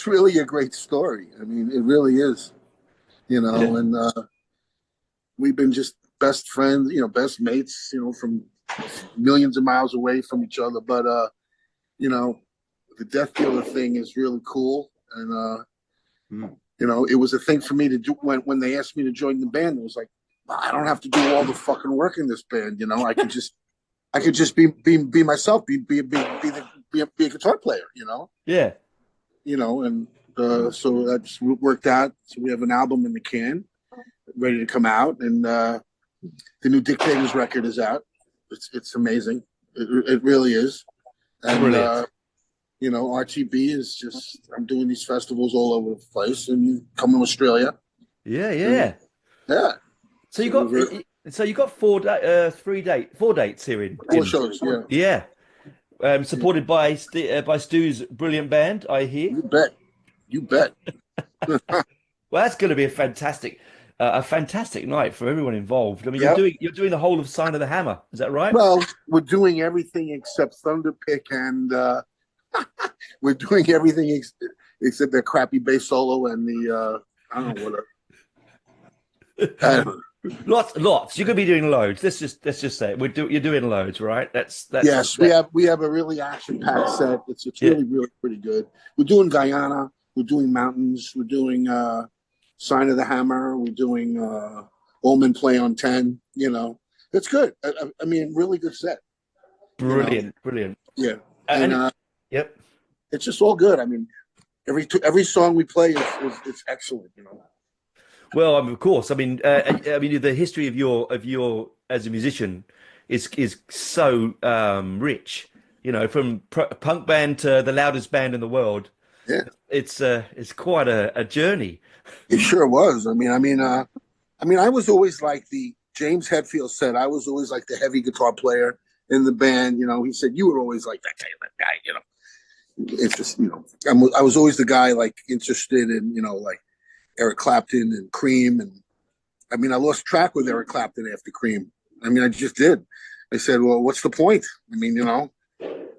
it's really a great story. I mean, it really is. Yeah. And we've been just best friends, best mates, from millions of miles away from each other. But you know, the Death Dealer thing is really cool, and Mm. it was a thing for me to do when they asked me to join the band. It was like, I don't have to do all the fucking work in this band. I could just be myself, be a guitar player. Yeah. And so that's worked out. So we have an album in the can, ready to come out, and the new Dictators record is out. It's amazing. It really is, and Brilliant. RTB is just. I'm doing these festivals all over the place, and you come to Australia, Yeah, and yeah. yeah, So you so we're got very, so you got four dates here four in shows. Yeah, yeah. yeah, Supported by by Stu's brilliant band, I hear. you bet, you bet. Well, that's going to be a fantastic night for everyone involved. I mean, Yep. you're doing the whole of Sign of the Hammer, is that right? Well, we're doing everything except Thunderpick, and we're doing everything except the crappy bass solo and the I don't know what. I don't know. Lots. You're going to be doing loads. Let's just say it. You're doing loads, right? That's Yes, we that. have a really action packed set. It's Yeah. really pretty good. We're doing Guyana. We're doing mountains. We're doing Sign of the Hammer. We're doing Omen Play on 10. It's good. I mean, really good set. You know, Brilliant, brilliant. yeah, and And yep. it's just all good. I mean, every song we play is it's excellent. Well, of course. I mean, the history of your as a musician is so rich. From punk band to the loudest band in the world. Yeah, It's quite a journey. it sure was. I mean, I was always like the James Hetfield said. I was always like the heavy guitar player in the band. He said you were always like that guy. It's just I was always the guy like interested in like Eric Clapton and Cream, and I mean I lost track with Eric Clapton after Cream. I mean I just did. I said, well, what's the point? I mean,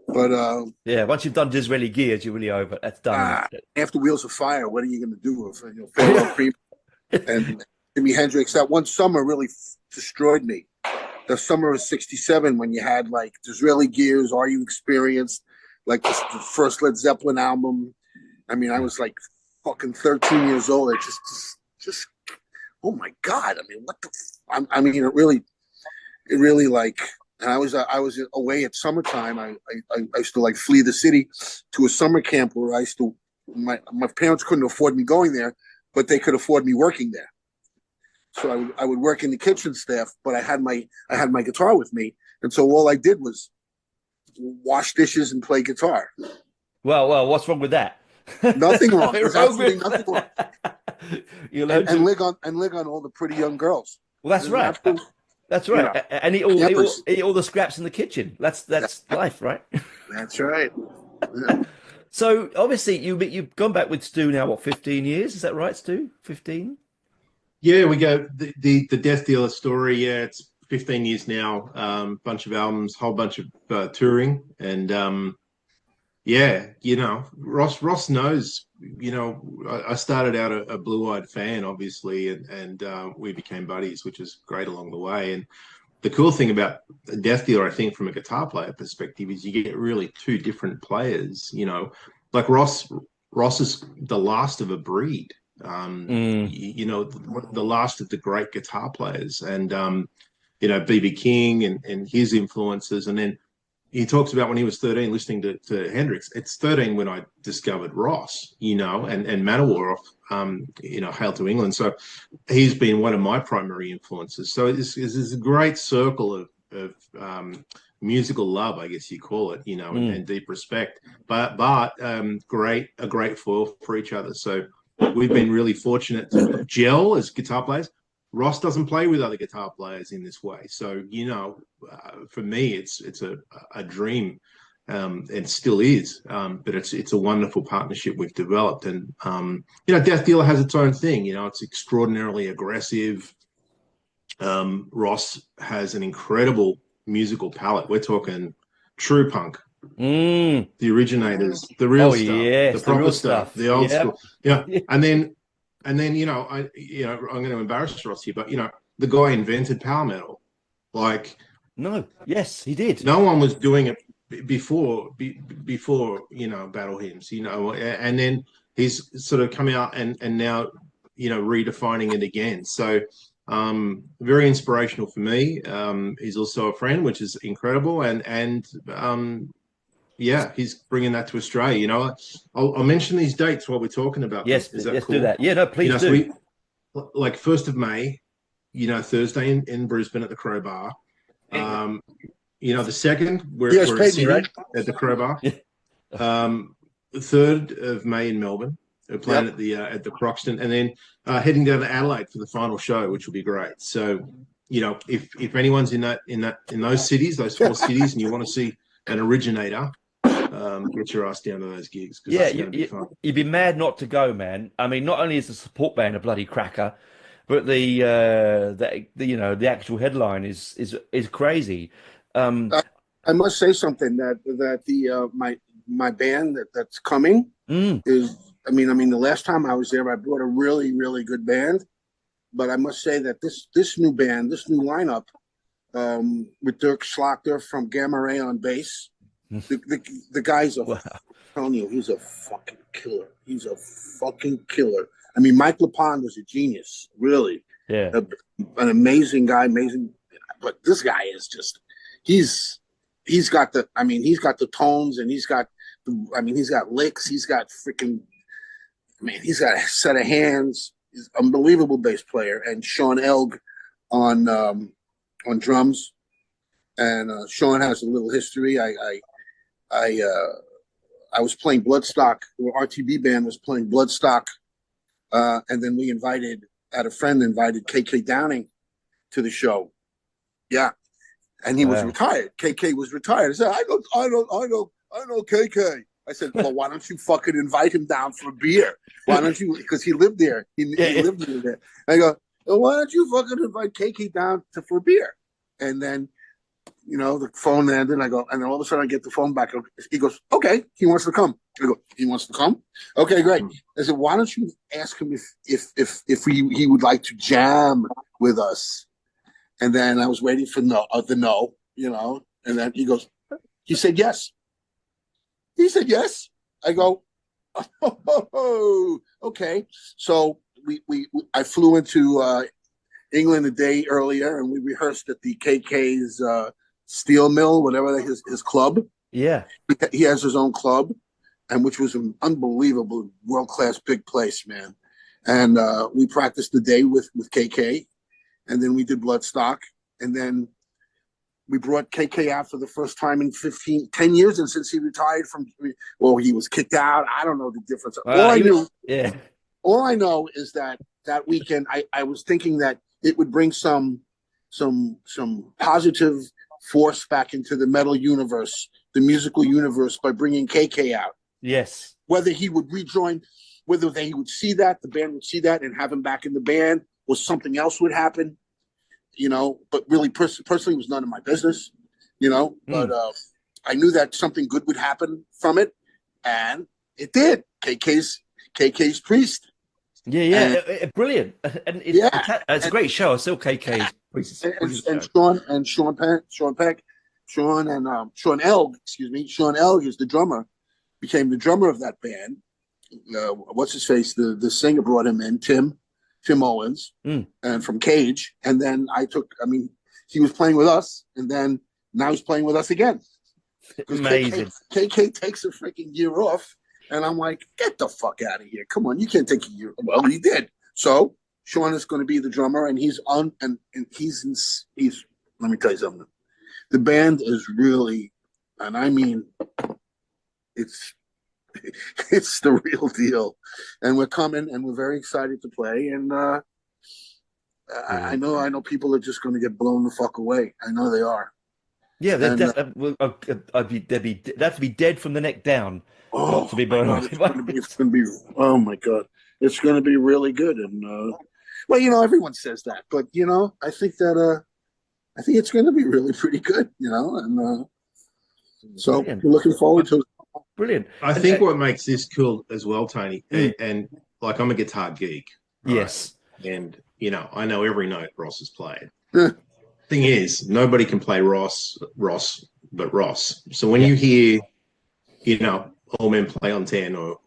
but Yeah, once you've done Disraeli Gears, you're really over. That's done. after Wheels of Fire, what are you going to do with Farewell Cream and Jimi Hendrix? That one summer really destroyed me. The summer of '67 when you had like Disraeli Gears, Are You Experienced, like the first Led Zeppelin album. I mean, I was like fucking 13 years old. It just, oh my god! I mean, what the? I mean, it really like. And I was away at summertime. I used to like flee the city to a summer camp where I used to. My parents couldn't afford me going there, but they could afford me working there. So I would work in the kitchen staff, but I had my guitar with me, and so all I did was wash dishes and play guitar. Well, what's wrong with that? Nothing wrong. Nothing There's wrong absolutely with nothing wrong. that. You And learn and to. lig on all the pretty young girls. Well, that's There's an right. absolute, That's you right. know, And campers. eat all the scraps in the kitchen. That's life, right? That's right. Yeah. So obviously you've gone back with Stu now, what, 15 years? Is that right, Stu? 15? Yeah, we go the Death Dealer story. Yeah, it's 15 years now. Bunch of albums, whole bunch of touring, and yeah, Ross knows. I started out a Blue Eyed fan, obviously, and we became buddies, which is great along the way. And the cool thing about Death Dealer, I think, from a guitar player perspective, is you get really two different players. Like Ross is the last of a breed. Mm. The last of the great guitar players, and BB King and his influences, and then he talks about when he was 13 listening to Hendrix. It's 13 when I discovered Ross, and Manowar off, Hail to England. So he's been one of my primary influences. So it's a great circle of musical love, I guess you call it, Mm. and deep respect, but a great foil for each other. So we've been really fortunate to gel as guitar players. Ross doesn't play with other guitar players in this way. So, for me, it's a dream, and still is. But it's a wonderful partnership we've developed. And, Death Dealer has its own thing. It's extraordinarily aggressive. Ross has an incredible musical palette. We're talking true punk, Mm. The originators, the real Oh stuff, the yes, the proper real stuff, stuff. the old Yep. school. Yeah. Yeah. And then, I'm going to embarrass Ross here, but the guy invented power metal. Like, No. Yes, he did. no one was doing it before battle hymns, and then he's sort of come out and now redefining it again. So very inspirational for me. He's also a friend, which is incredible, and yeah, he's bringing that to Australia. I'll mention these dates while we're talking about them. Yes, Is that let's do cool? that. Yeah, no, please So do. we like 1st of May, Thursday in Brisbane at the Crowbar. Um, the second, You we're guys in paid me, Sydney right? at the Crowbar. Yeah. The 3rd of May in Melbourne. We're playing Yep. at the Croxton, and then heading down to Adelaide for the final show, which will be great. So, if anyone's in those cities, those 4 cities, and you want to see an originator, get your ass down to those gigs because Yeah, it's going to be fun. you'd be mad not to go, man. I mean, not only is the support band a bloody cracker, but the actual headline is crazy. Um, Uh, I must say something that the my band that's coming mm, is. I mean, the last time I was there, I brought a really really good band. But I must say that this new band, this new lineup, with Dirk Schlachter from Gamma Ray on bass, the guy's wow. telling you, he's a fucking killer. He's a fucking killer. I mean, Mike LePond was a genius, really, Yeah. an amazing guy, amazing. But this guy is just, he's he's got the. I mean, he's got the tones, and he's got the. I mean, he's got licks. He's got freaking. I mean, he's got a set of hands. He's an unbelievable bass player, and Sean Elg on drums. And Sean has a little history. I I was playing Bloodstock. The RTB band was playing Bloodstock, and then had a friend invited KK Downing to the show. Yeah, and he was Wow. retired. KK was retired. I said, I know KK. I said, well, why don't you fucking invite him down for a beer? Why don't you? Because he lived there. He Yeah. lived near there. I go, well, why don't you fucking invite KK down for a beer? And then the phone ended. I go, and then all of a sudden I get the phone back. He goes, okay, he wants to come. I go, he wants to come? Okay, great. I said, why don't you ask him if he would like to jam with us? And then I was waiting for the no, and then he said yes. He said yes. I go, oh, okay. So I flew into England a day earlier, and we rehearsed at the KK's steel mill, whatever his club. Yeah. He has his own club, and which was an unbelievable world class big place, man. And we practiced the day with KK, and then we did Bloodstock, and then we brought KK out for the first time in 10 years, and since he retired he was kicked out. I don't know the difference. Yeah. All I know is that weekend I was thinking that it would bring some positive force back into the metal universe, the musical universe, by bringing KK out. Yes. Whether he would rejoin, whether they would see that, the band would see that and have him back in the band, or something else would happen, but really personally it was none of my business, but I knew that something good would happen from it, and it did. KK's Priest. Yeah. Brilliant. And it's a great show. I still KK's Sean Elg, excuse me. Sean Elg is the drummer, became the drummer of that band. What's his face? The singer brought him in, Tim Owens, and from Cage. And then he was playing with us, and then now he's playing with us again. Amazing. KK takes a freaking year off, and I'm like, get the fuck out of here! Come on, you can't take a year. Well, he did. So Sean is going to be the drummer, and he's on, and he's. Let me tell you something. The band is really, and I mean, it's the real deal, and we're coming, and we're very excited to play. And I know people are just going to get blown the fuck away. I know they are. Yeah, they'd have to be dead from the neck down. Oh, to be blown away. It's going to be. Oh my god, it's going to be really good. And everyone says that, but I think it's going to be really pretty good. And So Brilliant. we're looking forward to it. Brilliant. I think what makes this cool as well, Tony, and like I'm a guitar geek, right? Yes. And I know every note Ross has played. Yeah. Thing is, nobody can play Ross but Ross. So when Yeah. you hear, All Men Play on 10 or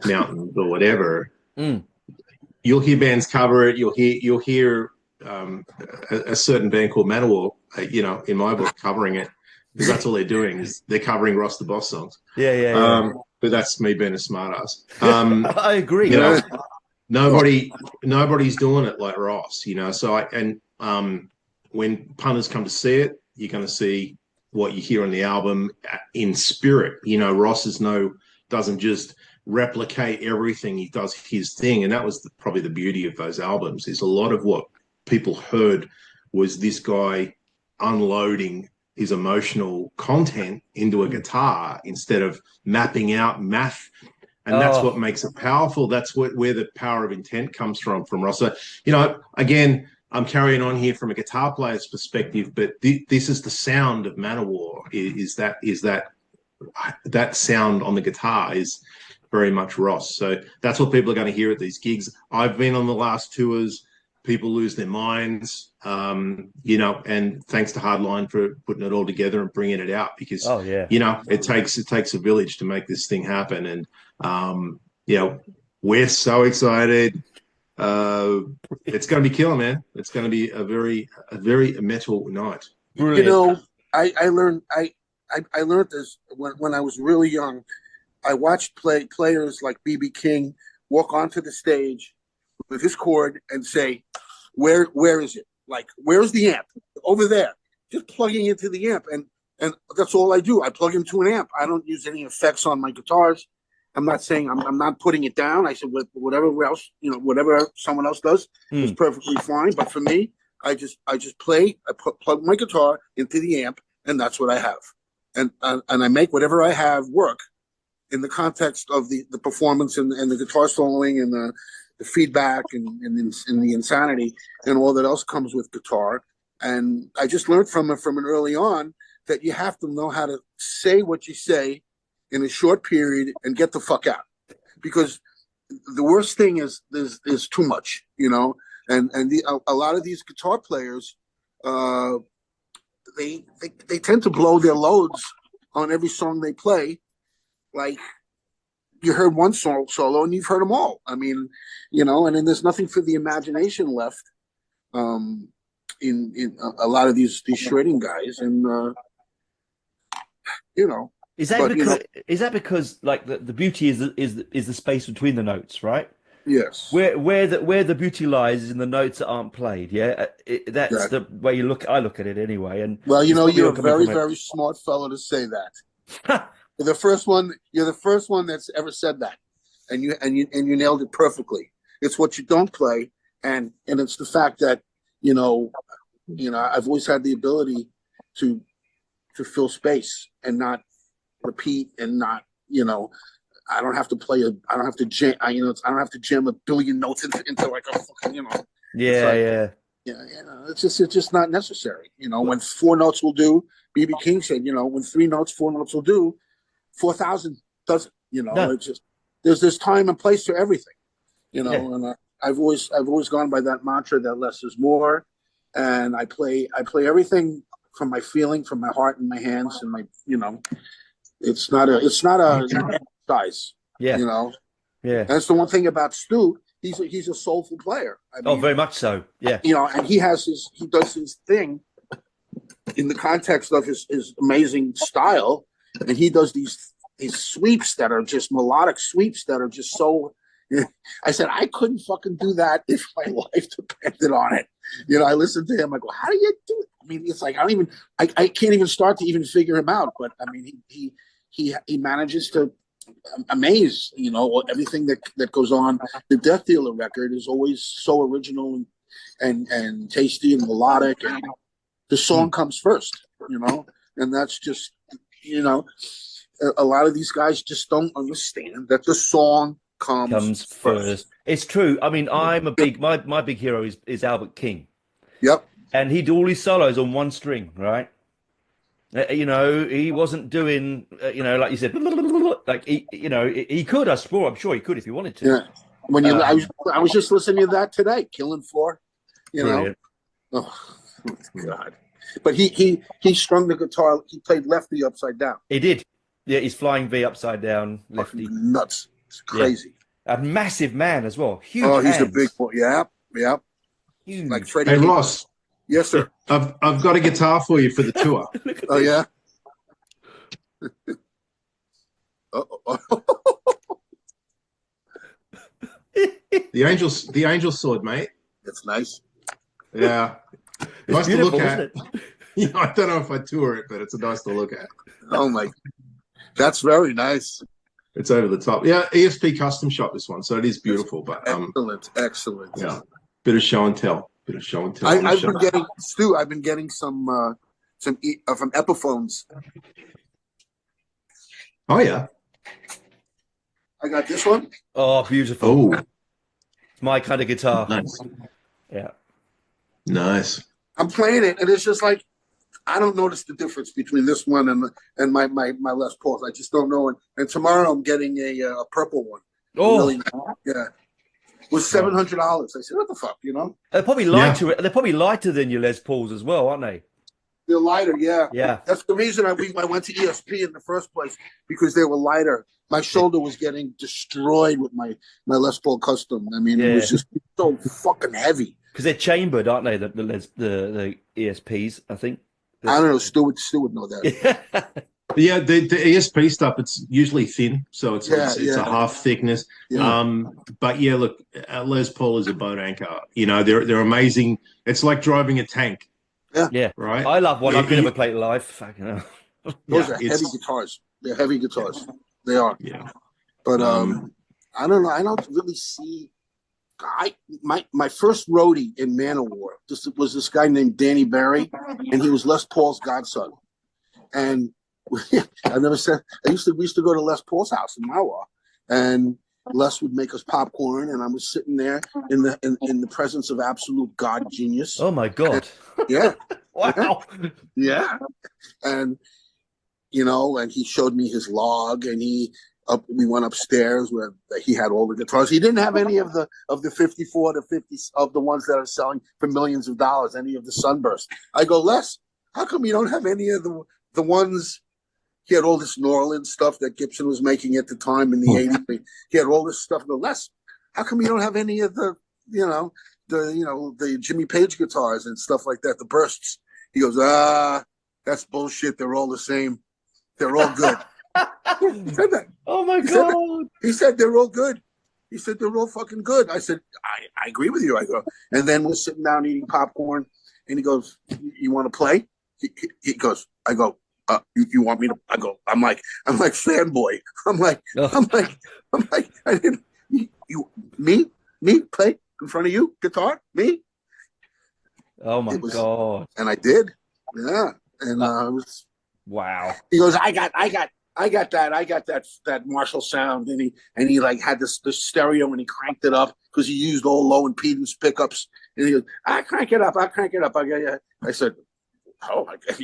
Mountains or whatever, you'll hear bands cover it. You'll hear a certain band called Manowar, in my book, covering it, because that's all they're doing is they're covering Ross the Boss songs. Yeah. But that's me being a smartass. I agree. Nobody's doing it like Ross, So when punters come to see it, you're going to see what you hear on the album in spirit. Ross doesn't just replicate everything; he does his thing, and that was probably the beauty of those albums. Is a lot of what people heard was this guy unloading his emotional content into a guitar instead of mapping out math. And that's what makes it powerful. That's where the power of intent comes from Ross. So, again, I'm carrying on here from a guitar player's perspective, but this is the sound of Manowar. Is that sound on the guitar is very much Ross. So that's what people are going to hear at these gigs. I've been on the last tours. People lose their minds, and thanks to Hardline for putting it all together and bringing it out, because it takes a village to make this thing happen. And we're so excited. It's going to be killer, man. It's going to be a very metal night. Brilliant. I learned this when I was really young. I watched players like BB King walk onto the stage with his chord and say, where is it? Like, where's the amp? Over there. Just plugging into the amp. And that's all I do. I plug into an amp. I don't use any effects on my guitars. I'm not saying I'm not putting it down. I said whatever else, whatever someone else does is perfectly fine. But for me, I just play, plug my guitar into the amp, and that's what I have. And I make whatever I have work in the context of the performance and the guitar soloing and the feedback and the insanity and all that else comes with guitar. And I just learned from an early on that you have to know how to say what you say in a short period and get the fuck out, because the worst thing is too much, and a lot of these guitar players, they tend to blow their loads on every song they play. Like, you heard one solo and you've heard them all. I mean, and then there's nothing for the imagination left in a lot of these shredding guys. And, Is that because like the beauty is the space between the notes, right? Yes. Where the beauty lies is in the notes that aren't played. Yeah, that's the way I look at it anyway. And well, you're a very, very smart fellow to say that. You're the first one that's ever said that, and you nailed it perfectly. It's what you don't play, and it's the fact that I've always had the ability to fill space and not repeat and not I don't have to I don't have to jam I don't have to jam a billion notes into like a fucking it's just not necessary. When 4 notes will do. BB King said, when 3 notes, 4 notes will do. 4,000 doesn't. No. It's just there's time and place for everything. And I've always gone by that mantra that less is more, and I play everything from my feeling, from my heart and my hands and my it's not a size. Yeah. Yeah. That's the one thing about Stu. He's a soulful player. I mean, very much so. Yeah. And he does his thing in the context of his amazing style, and he does these sweeps that are just melodic sweeps that are just so. I said I couldn't fucking do that if my life depended on it. I listened to him. I go, how do you do it? I mean, it's like I can't even start to even figure him out. But I mean, he manages to amaze. Everything that goes on. The Death Dealer record is always so original and tasty and melodic, and the song comes first. And that's just a lot of these guys just don't understand that the song comes first. It's true. I mean, I'm a big my big hero is Albert King. Yep. And he did all his solos on one string, right? You know, he wasn't doing, like you said, like he could. I'm sure he could if he wanted to. Yeah. When you, I was just listening to that today. Killing Floor. You know. Brilliant. Oh God. But he strung the guitar. He played lefty upside down. He did. Yeah, he's flying V upside down, Fucking lefty. nuts. It's Yeah, crazy. a massive man as well. Huge Oh, he's a big hands. boy. Yeah, yeah. Like Huge. Freddie. Hey, King. Ross, Yes, sir. I've got a guitar for you for the tour. Look at Oh this. yeah. Oh. The angel sword, mate. It's nice. Yeah. It's Nice to beautiful, look at. isn't it? You know, I don't know if I tour it, but it's nice to look at. Oh my. That's very nice. It's over the top. Yeah, ESP custom shop this one, so it is beautiful. But Excellent, excellent. yeah, bit of show and tell. Bit of show and tell. I've been getting Stu. I've been getting some from Epiphones. Oh yeah. I got this one. Oh, beautiful. Oh, It's my kind of guitar. nice. Yeah. Nice. I'm playing it, and it's just like I don't notice the difference between this one and my Les Pauls. I just don't know. And tomorrow I'm getting a purple one. Oh, Really, yeah. It was $700. I said, "What the fuck?" You know? they're probably lighter. They're probably lighter than your Les Pauls as well, aren't they? They're lighter, yeah. Yeah. That's the reason I went to ESP in the first place, because they were lighter. My shoulder was getting destroyed with my Les Paul Custom. I mean, it was just so fucking heavy. Because they're chambered, aren't they? The ESPs, I think. I don't know. Stu would know that. Yeah, the ESP stuff, it's usually thin, so it's a half thickness. Yeah. But yeah, look, Les Paul is a boat anchor. You know, they're amazing. It's like driving a tank. Yeah. Right. I love one. I've never played live. Fucking hell. Those are heavy guitars. They're heavy guitars. They are. Yeah. But I don't know. I don't really see. My first roadie in Manowar was this guy named Danny Barry, and he was Les Paul's godson. And I never said we used to go to Les Paul's house in Manowar, and Les would make us popcorn, and I was sitting there in the presence of absolute God genius. Oh my God. Yeah. Wow. Yeah. And and he showed me his log, and we went upstairs where he had all the guitars. He didn't have any of the 54 to 50 of the ones that are selling for millions of dollars, any of the Sunburst. I go, Les, how come you don't have any of the ones? He had all this New Orleans stuff that Gibson was making at the time in the 80s. He had all this stuff. I go, Les, how come you don't have any of the Jimmy Page guitars and stuff like that, the bursts? He goes, that's bullshit. They're all the same. They're all good. He said that. Oh my God. He said they're all good. He said they're all fucking good. I said, I agree with you. I go, and then we're sitting down eating popcorn, and he goes, you want to play? He goes, I go, you want me to? I go, I'm like fanboy. I'm like, I didn't. Me play in front of you guitar? Me? Oh my God. And I did. Yeah. And it was. Wow. He goes, I got that Marshall sound, and he like had the stereo, and he cranked it up because he used all low impedance pickups, and he goes, I crank it up. I said, oh my God,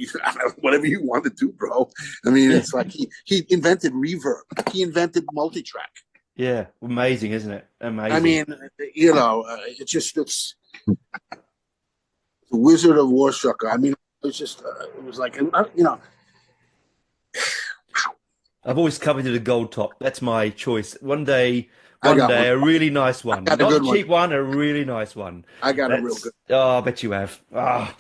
whatever you want to do, bro. I mean, it's like he invented reverb. He invented multi-track. Yeah, amazing, isn't it? Amazing. I mean, it's the Wizard of Warshucker. I mean, it was like, I've always coveted a gold top. That's my choice. One day, a really nice one. Not a cheap one, a really nice one. I got a real good. Oh, I bet you have. Oh.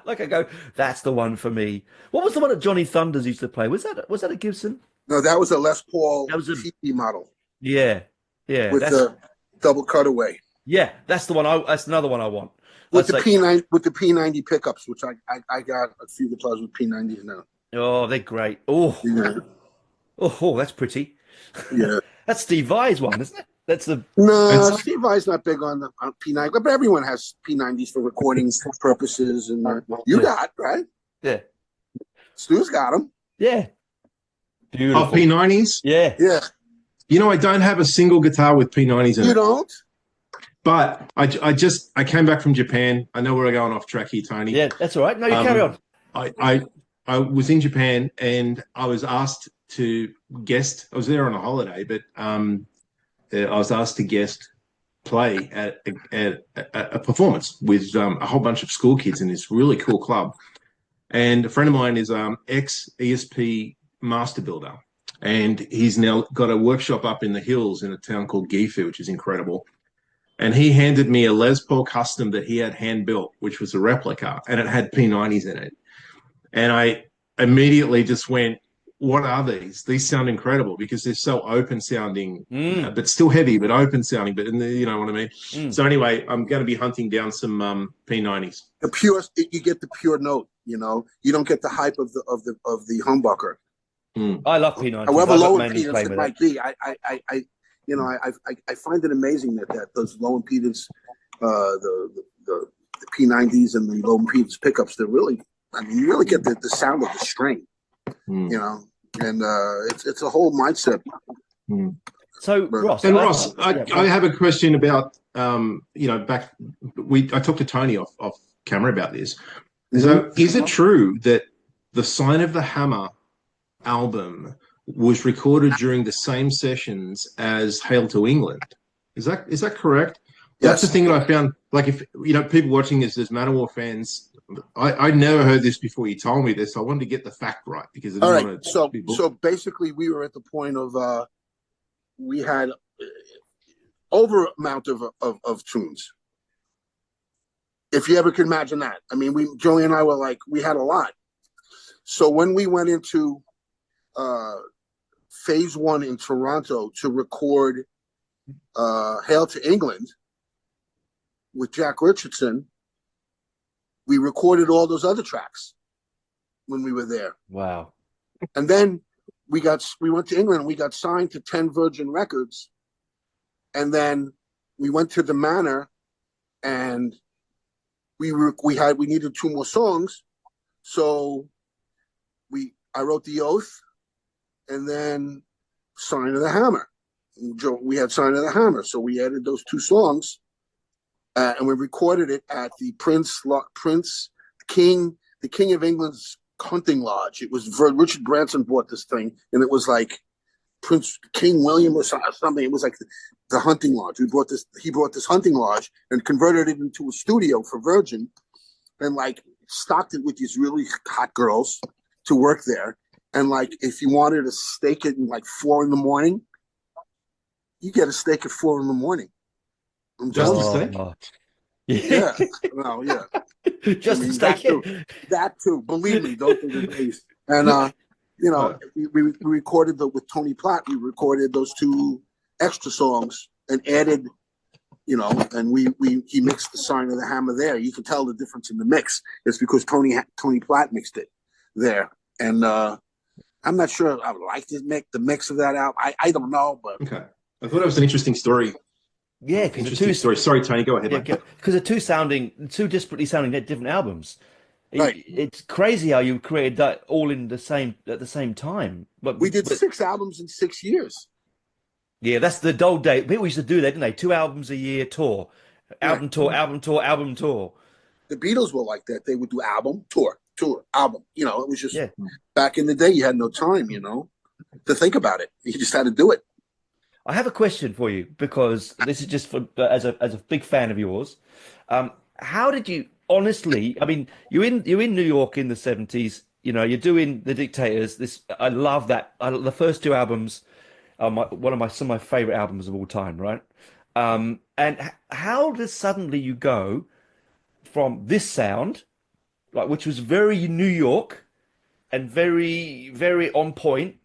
Like I go, that's the one for me. What was the one that Johnny Thunders used to play? Was that a Gibson? No, that was a Les Paul TV model. Yeah. With the double cutaway. Yeah, that's the one. That's another one I want. With the P90 pickups, which I got a few guitars with P90s now. Oh, they're great. Oh, yeah. Oh, that's pretty. Yeah, that's Steve Vai's one, isn't it? Steve Vai's not big on P90, but everyone has P90s for recording purposes, and you got right. Yeah, Stu's got them. Yeah, beautiful. Oh, P90s. Yeah. You know, I don't have a single guitar with P90s in it. You don't? But I came back from Japan. I know we're going off track here, Tony. Yeah, that's all right. No, you carry on. I was in Japan and I was asked to guest. I was there on a holiday, but I was asked to guest play at a performance with a whole bunch of school kids in this really cool club. And a friend of mine is ex ESP master builder, and he's now got a workshop up in the hills in a town called Gifu, which is incredible. And he handed me a Les Paul custom that he had hand built, which was a replica, and it had P90s in it. And I immediately just went, what are these? These sound incredible because they're so open sounding, but still heavy, but open sounding. But you know what I mean. So anyway, I'm going to be hunting down some P90s. The pure, you get the pure note. You know, you don't get the hype of the humbucker. I love P90s. However low impedance it might be, I find it amazing that those low impedance, the P90s and the low impedance pickups, they're really, I mean, you really get the sound of the strain. You know. And it's a whole mindset. So Ross, I have a question about I talked to Tony off camera about this. So is it true that the Sign of the Hammer album was recorded during the same sessions as Hail to England? Is that correct? Yes. That's the thing that I found. Like, if people watching this as Manowar fans, I never heard this before you told me this. So I wanted to get the fact right because all right. So basically, we were at the point of we had over amount of tunes. If you ever could imagine that. I mean, Joey and I were like, we had a lot. So when we went into phase 1 in Toronto to record Hail to England with Jack Richardson, we recorded all those other tracks when we were there. Wow. And then we went to England and we got signed to 10 Virgin Records. And then we went to the Manor and we needed 2 more songs. So I wrote The Oath and then Sign of the Hammer. We had Sign of the Hammer. So we added those 2 songs. And we recorded it at the the King of England's hunting lodge. It was Richard Branson bought this thing, and it was like Prince King William or something. It was like the hunting lodge. He brought this hunting lodge and converted it into a studio for Virgin, and like stocked it with these really hot girls to work there. And like, if you wanted to steak it in like 4 a.m, you get a steak at 4 a.m. Just a steak? Yeah. Well, yeah. Just a steak. That too. Believe me, those are the days. And we recorded with Tony Platt. We recorded those 2 extra songs and added, and he mixed the Sign of the Hammer there. You can tell the difference in the mix. It's because Tony Platt mixed it there. And I'm not sure I would like to make the mix of that out. I don't know, but okay. I thought it was an interesting story. Yeah, interesting story. Sorry, Tony, go ahead. Yeah, because they're two disparately sounding different albums. Right. It's crazy how you created that all at the same time. But we did 6 albums in 6 years. Yeah, that's the old day. People used to do that, didn't they? 2 albums a year tour, album tour, album tour, album tour. The Beatles were like that. They would do album, tour, album. It was just back in the day. You had no time, to think about it. You just had to do it. I have a question for you because this is just for as a big fan of yours. How did you honestly? I mean, you're in New York in the 70s. You're doing The Dictators. I love that. The first 2 albums are some of my favorite albums of all time. Right? And how does suddenly you go from this sound, which was very New York and very very on point,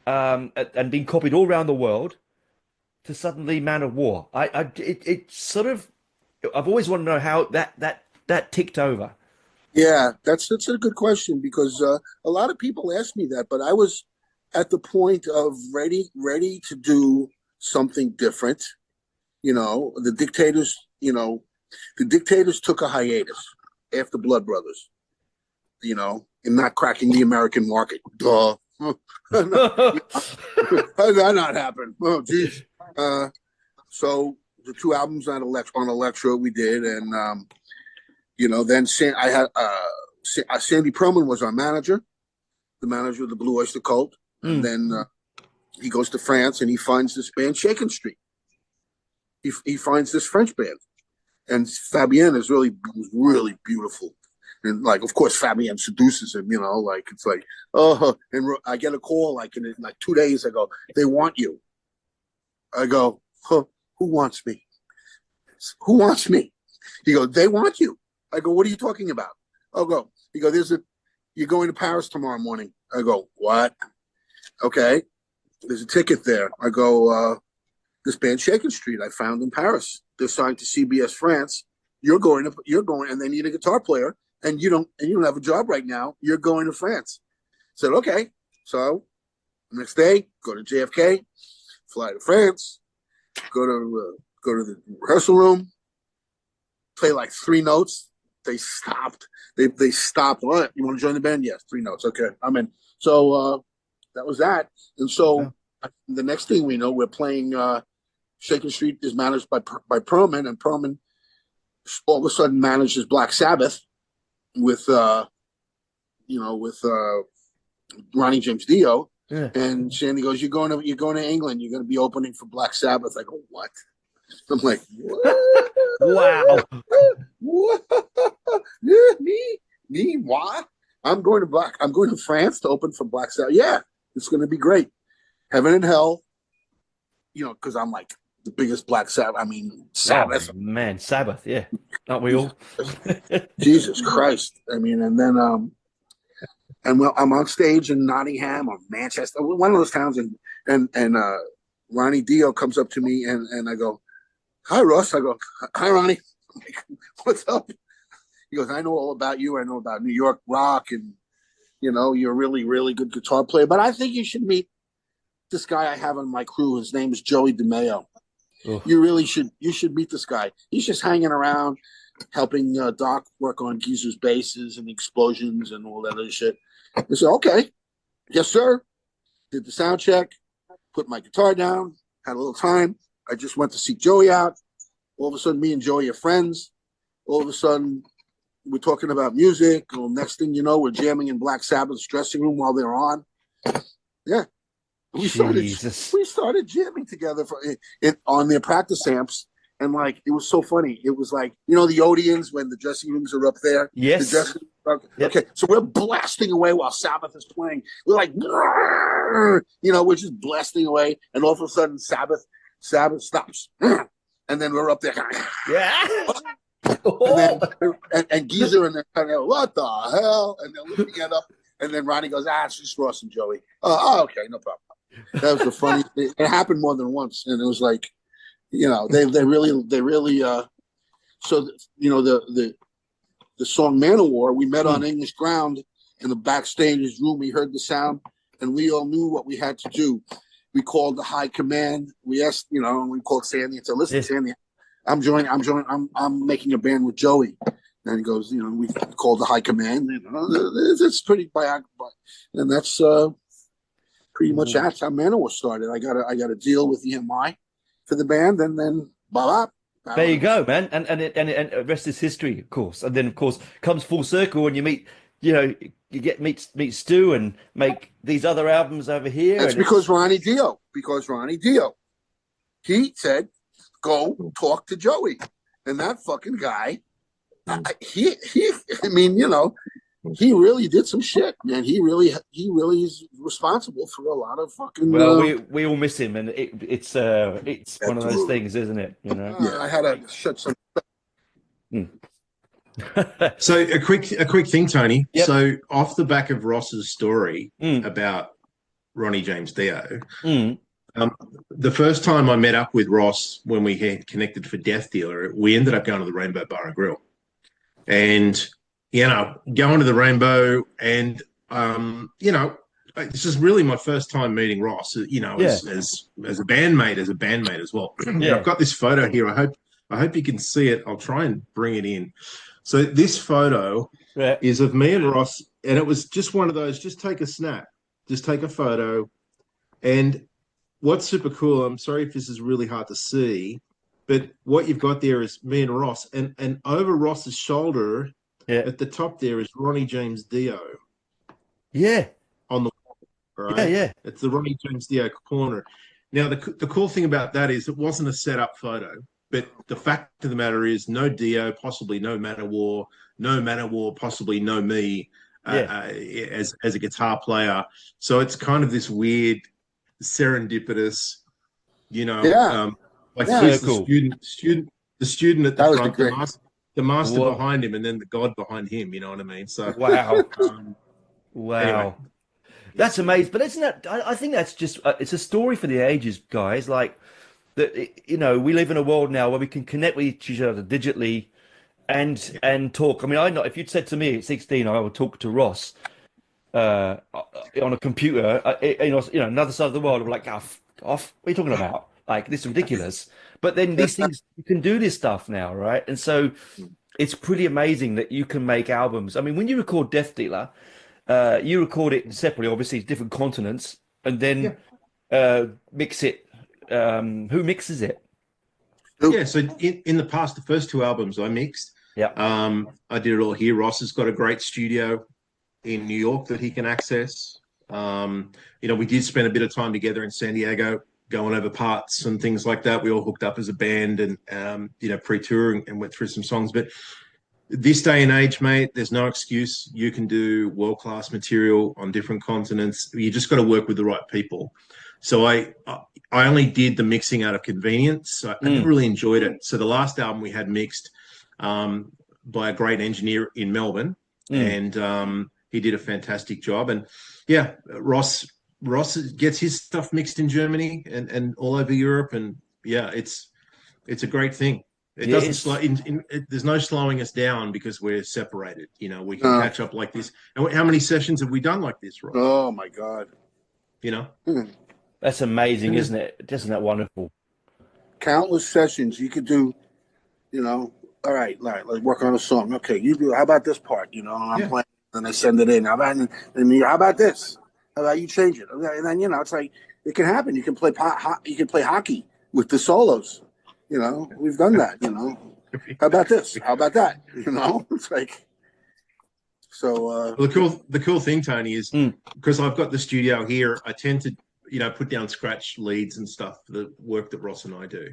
and being copied all around the world, to suddenly Man of War? It sort of, I've always wanted to know how that ticked over. Yeah, that's a good question because a lot of people ask me that, but I was at the point of ready to do something different. The Dictators took a hiatus after Blood Brothers, in not cracking the American market. Duh. How did that not happen? Oh, geez. So the 2 albums on Elektra we did, and then I had Sandy Perlman was our manager, the manager of the Blue Oyster Cult. And then he goes to France and he finds this band, Shaken Street. He finds this French band. And Fabienne is really beautiful. And like, of course, Fabienne seduces him, you know, like, it's like, oh, and I get a call like in like 2 days. I go, they want you. I go, huh, who wants me? Who wants me? He goes, they want you. I go, what are you talking about? I'll go. He goes, you're going to Paris tomorrow morning. I go, what? Okay. There's a ticket there. I go, this band Shaken Street I found in Paris. They're signed to CBS France. You're going, and they need a guitar player, and you don't have a job right now. You're going to France. I said, okay. So next day, go to JFK, fly to France, go to the rehearsal room, play like 3 notes. They stopped. They stopped. All right, you want to join the band? Yes, 3 notes. Okay, I'm in. So that was that. And so the next thing we know, we're playing. Shaken Street is managed by Perlman, and Perlman all of a sudden manages Black Sabbath with Ronnie James Dio. Yeah. And Sandy goes, "You're going to England. You're going to be opening for Black Sabbath." I go, "What?" I'm like, "What? Wow, what? Me? What? I'm going to France to open for Black Sabbath. Yeah, it's going to be great. Heaven and hell, you know, because I'm like the biggest Black Sabbath. I mean, Sabbath. Oh, man, Sabbath. Yeah, aren't we all? Jesus Christ. I mean, and then I'm on stage in Nottingham or Manchester, one of those towns, and Ronnie Dio comes up to me and I go, "Hi, Russ." I go, "Hi, Ronnie." I'm like, "What's up?" He goes, "I know all about you. I know about New York rock, and you know you're a really, really good guitar player. But I think you should meet this guy I have on my crew. His name is Joey DeMeo. Oh. You should meet this guy. He's just hanging around, helping Doc work on Geezer's basses and explosions and all that other shit." I said, "Okay, yes, sir." Did the sound check, put my guitar down, had a little time. I just went to see Joey out. All of a sudden, me and Joey are friends. All of a sudden, we're talking about music. Well, next thing you know, we're jamming in Black Sabbath's dressing room while they're on. Yeah. We started jamming together on their practice amps. And like, it was so funny. It was like, you know, the Odeons when the dressing rooms are up there. Yes. Yep. Okay. So we're blasting away while Sabbath is playing. We're like, you know, we're just blasting away. And all of a sudden Sabbath stops. And then we're up there. Yeah. and Geezer and they're kind of, "What the hell?" And they're looking at up. And then Ronnie goes, "It's just Ross and Joey." Oh, okay. No problem. That was the funny thing. It happened more than once. And it was like, you know, they really so you know the song "Manowar," we met on English ground in the backstage room. We heard the sound and we all knew what we had to do. We called the high command. We asked, you know, and we called Sandy and said, "Listen, Sandy, I'm making a band with Joey." And he goes, you know, we called the high command. You know, it's pretty biographical, and that's pretty much that's how Manowar started. I got a deal with EMI for the band, and then blah. There you go, man, and the rest is history, of course. And then, of course, comes full circle when you meet, you know, you get meet Stu and make these other albums over here. That's because Ronnie Dio. He said, "Go talk to Joey," and that fucking guy. I mean, you know, he really did some shit, man. He really is responsible for a lot of fucking. Well, we all miss him, and it's one of those things, isn't it? You know. Yeah, I had to shut some. So a quick thing, Tony. Yep. So off the back of Ross's story about Ronnie James Dio, the first time I met up with Ross when we had connected for Death Dealer, we ended up going to the Rainbow Bar and Grill. And, you know, going to the Rainbow and, you know, this is really my first time meeting Ross, you know, as a bandmate as well. Yeah. I've got this photo here. I hope you can see it. I'll try and bring it in. So this photo is of me and Ross, and it was just one of those, just take a snap, just take a photo. And what's super cool, I'm sorry if this is really hard to see, but what you've got there is me and Ross, and over Ross's shoulder Yeah. at the top there is Ronnie James Dio Yeah. on the Yeah. right? Yeah. It's the Ronnie James Dio corner. Now, the cool thing about that is it wasn't a set-up photo, but the fact of the matter is no Dio, possibly no Manowar, possibly no me Yeah. as a guitar player. So it's kind of this weird serendipitous, you know, Yeah, like yeah, So he's the cool. student at the that was the front, great. the master Whoa. behind him, and then the god behind him. You know what I mean? So Wow. um, anyway, Wow. yeah. That's amazing. But isn't that, I think that's just, it's a story for the ages, guys. Like that, we live in a world now where we can connect with each other digitally and talk. I mean, I know if you'd said to me at 16, I would talk to Ross on a computer, another side of the world, I'm like, off. What are you talking about? Like, this is ridiculous. But then these things, you can do this stuff now, right? And so it's pretty amazing that you can make albums. I mean, when you record Death Dealer, you record it separately, obviously, it's different continents, and Yeah. then mix it. Who mixes it? Yeah, so in the past, the first two albums I mixed. Yeah. I did it all here. Ross has got a great studio in New York that he can access. We did spend a bit of time together in San Diego, going over parts and things like that. We all hooked up as a band and pre-touring and went through some songs. But this day and age, mate, there's no excuse. You can do world-class material on different continents. You just got to work with the right people. So I only did the mixing out of convenience. I never really enjoyed it. So the last album we had mixed by a great engineer in Melbourne, and he did a fantastic job. And yeah, Ross gets his stuff mixed in Germany and all over Europe, and yeah, it's a great thing. It Yeah, doesn't slow. There's no slowing us down because we're separated. We can No. catch up like this. And how many sessions have we done like this, Ross? Oh my God. that's amazing, isn't it? Isn't that wonderful? Countless sessions you could do. All right, let's work on a song. Okay, you do. How about this part? I'm Yeah. playing, and I send it in. How about this? How about you change it? Okay, and then it's like it can happen. You can play you can play hockey with the solos. We've done that. How about this? How about that? It's like so. Well, the cool thing, Tony, is because I've got the studio here, I tend to put down scratch leads and stuff for the work that Ross and I do.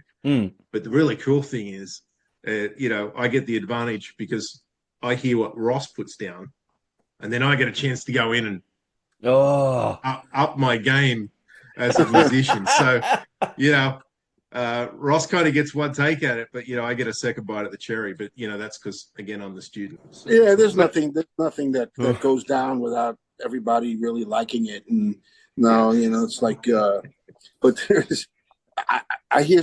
But the really cool thing is, I get the advantage because I hear what Ross puts down, and then I get a chance to go in and up my game as a musician. So, Ross kind of gets one take at it, but I get a second bite at the cherry. But that's because again I'm the student. So. Yeah, there's nothing that goes down without everybody really liking it, and it's like. But I hear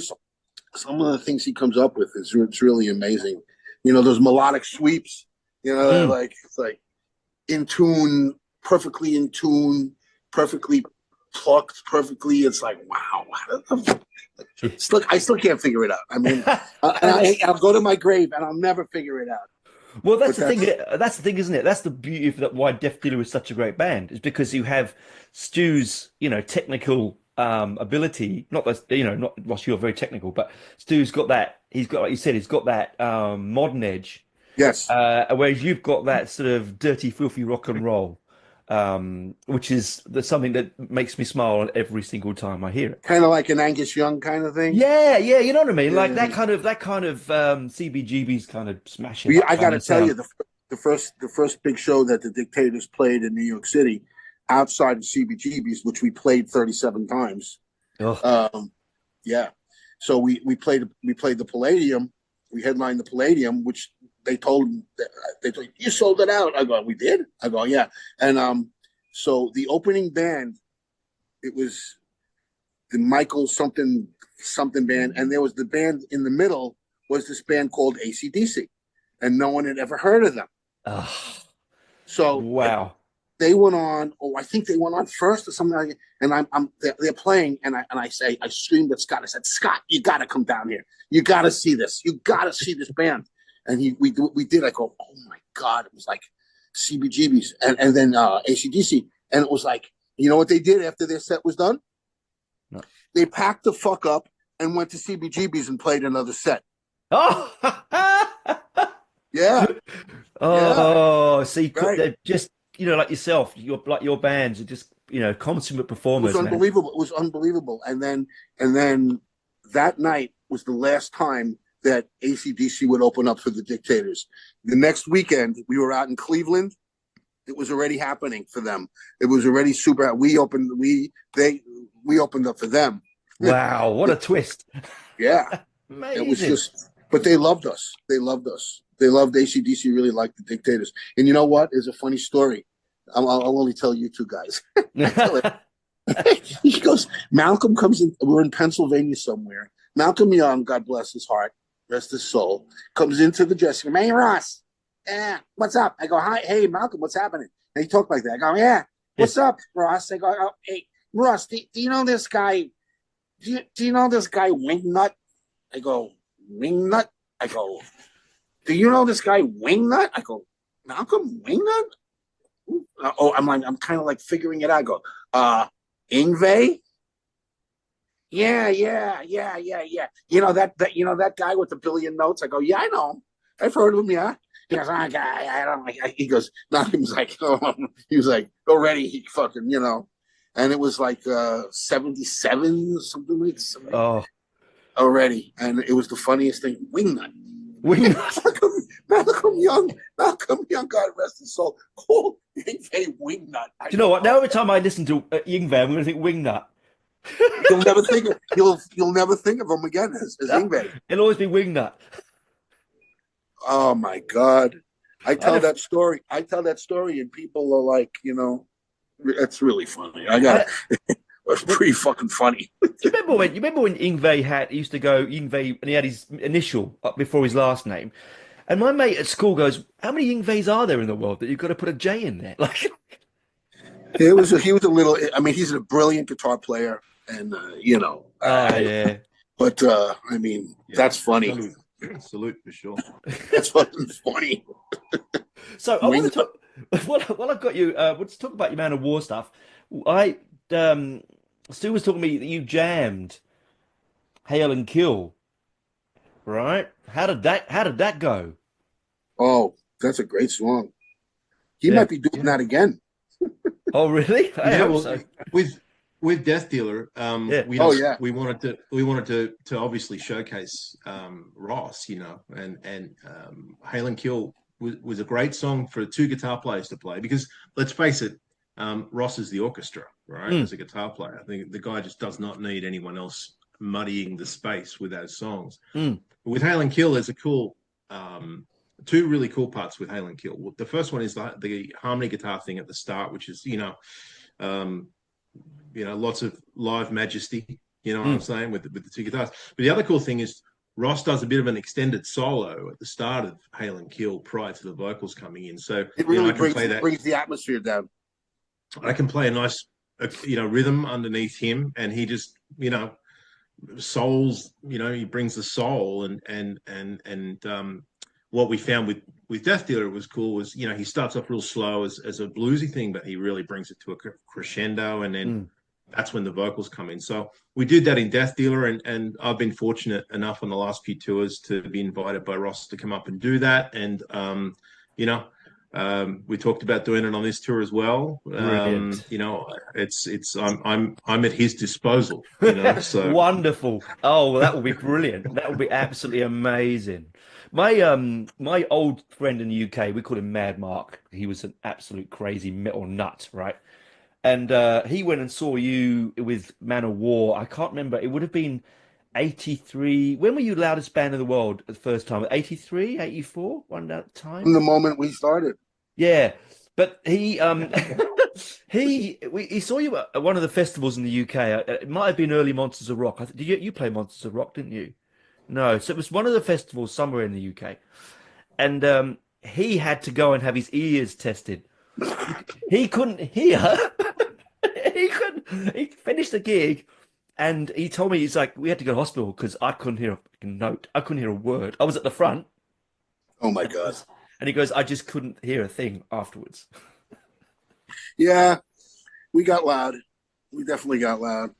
some of the things he comes up with it's really amazing. Those melodic sweeps. Like it's like in tune, perfectly in tune, perfectly plucked, perfectly. It's like wow. I still can't figure it out. I mean, I'll go to my grave and I'll never figure it out. Well, that's the thing. That's the thing, isn't it? That's the beauty of why Def Dealer is such a great band, is because you have Stu's, technical ability. Not that not Ross, you're very technical, but Stu's got that. He's got, like you said, he's got that modern edge. Yes. Whereas you've got that sort of dirty, filthy rock and roll, which is something that makes me smile every single time I hear it. Kind of like an Angus Young kind of thing. Yeah, you know what I mean. Yeah. Like that kind of CBGB's kind of smashing. I got to tell you, the first big show that the Dictators played in New York City, outside of CBGB's, which we played 37 times. Yeah. So we played the Palladium. We headlined the Palladium, which they told you sold it out. I go, we did. I go, yeah. And so the opening band, it was the Michael something band, and there was the band in the middle was this band called AC/DC, and no one had ever heard of them. So wow. They went on. Oh, I think they went on first or something like that. And they're playing, and I screamed at Scott. I said, Scott, you got to come down here. You got to see this. You got to see this band. And we did. I go, oh my God! It was like CBGB's, and then AC/DC, and it was like, you know what they did after their set was done? No. They packed the fuck up and went to CBGB's and played another set. Oh, Yeah. Yeah, Oh, see, right. they're just, like yourself, your bands are just, consummate It was performers, man. unbelievable. It was unbelievable. And then that night was the last time that ACDC would open up for the Dictators. The next weekend, we were out in Cleveland. It was already happening for them. It was already super. We opened up for them. Wow, what a twist. Yeah, it was Amazing. just. But they loved us. They loved us. They loved ACDC. Really liked the Dictators. And you know what? It's a funny story. I'll only tell you two guys. I tell it. He goes, Malcolm comes in, we're in Pennsylvania somewhere. Malcolm Young, God bless his heart, rest his soul, comes into the dressing room. Hey, Ross, what's up? I go, hi, hey, Malcolm, what's happening? And he talked like that. I go, yeah, what's up, Ross? I go, oh, hey, Ross, do you know this guy? Do you know this guy, Wingnut? I go, Wingnut? I go, do you know this guy, Wingnut? I go, Malcolm, Wingnut? Oh, I'm kind of like figuring it out. I go, Ingve? Yeah. You know that guy with the billion notes. I go, yeah, I know him. I've heard of him. Yeah. He goes, I don't like. He goes, no. He was like, he was like, already he fucking. And it was like 77 something like that Oh, already, and it was the funniest thing. Wingnut. wingnut. Malcolm Young, God rest his soul. Called Ingve Wingnut. I Do you know go, what? Now every time I listen to Yngwie, I'm going to think wingnut. you'll never think of him again as Ingve. It'll always be wingnut. Oh my God. I I tell don't, that story. I tell that story, and people are like, it's really funny. I got I, it. It's pretty fucking funny. do you remember when Yngwie he used to go Yngwie and he had his initial up before his last name? And my mate at school goes, "How many Yngwies are there in the world that you've got to put a J in there?" Like, He was a little. I mean, he's a brilliant guitar player, and oh yeah. but I mean, Yeah, that's funny. salute, salute for sure. That's fucking funny. So I want to Wing. talk. While I've got you, let's talk about your Man of War stuff. I Stu was talking to me that you jammed Hail and Kill, right? How did that go? Oh, that's a great song. He Yeah. might be doing Yeah, that again. Oh really? I yeah. hope Well, so. with Death Dealer, Yeah. we Oh just yeah. we wanted to obviously showcase Ross, and Hail and Kill was a great song for two guitar players to play because let's face it, Ross is the orchestra, right? Mm, As a guitar player, I think the guy just does not need anyone else muddying the space with those songs. mm, With Hail and Kill, there's a cool two really cool parts with Hail and Kill. The first one is the harmony guitar thing at the start, which is um, lots of live majesty. You know what I'm mm. saying with the two guitars. But the other cool thing is Ross does a bit of an extended solo at the start of Hail and Kill prior to the vocals coming in. So It really I can brings play that. brings the atmosphere down. I can play a nice rhythm underneath him, and he just souls. He brings the soul, and what we found with Death Dealer was cool was he starts off real slow as a bluesy thing, but he really brings it to a crescendo, and then Mm. that's when the vocals come in. So we did that in Death Dealer, and I've been fortunate enough on the last few tours to be invited by Ross to come up and do that. And you know, we talked about doing it on this tour as well. Brilliant. It's I'm at his disposal. So Wonderful. Oh, well, that will be brilliant. That will be absolutely amazing. My old friend in the UK, we called him Mad Mark. He was an absolute crazy metal nut, right? And he went and saw you with Man of War. I can't remember. It would have been 83. When were you loudest band in the world the first time? 83, 84, one that From time? the moment we started. Yeah. But he he saw you at one of the festivals in the UK. It might have been early Monsters of Rock. Did you play Monsters of Rock, didn't you? No. So it was one of the festivals somewhere in the UK. And he had to go and have his ears tested. He couldn't hear. He couldn't. He finished the gig, and he told me he's like, we had to go to hospital because I couldn't hear a fucking note. I couldn't hear a word. I was at the front, Oh my and God. he goes, I just couldn't hear a thing afterwards. Yeah, we got loud. We definitely got loud.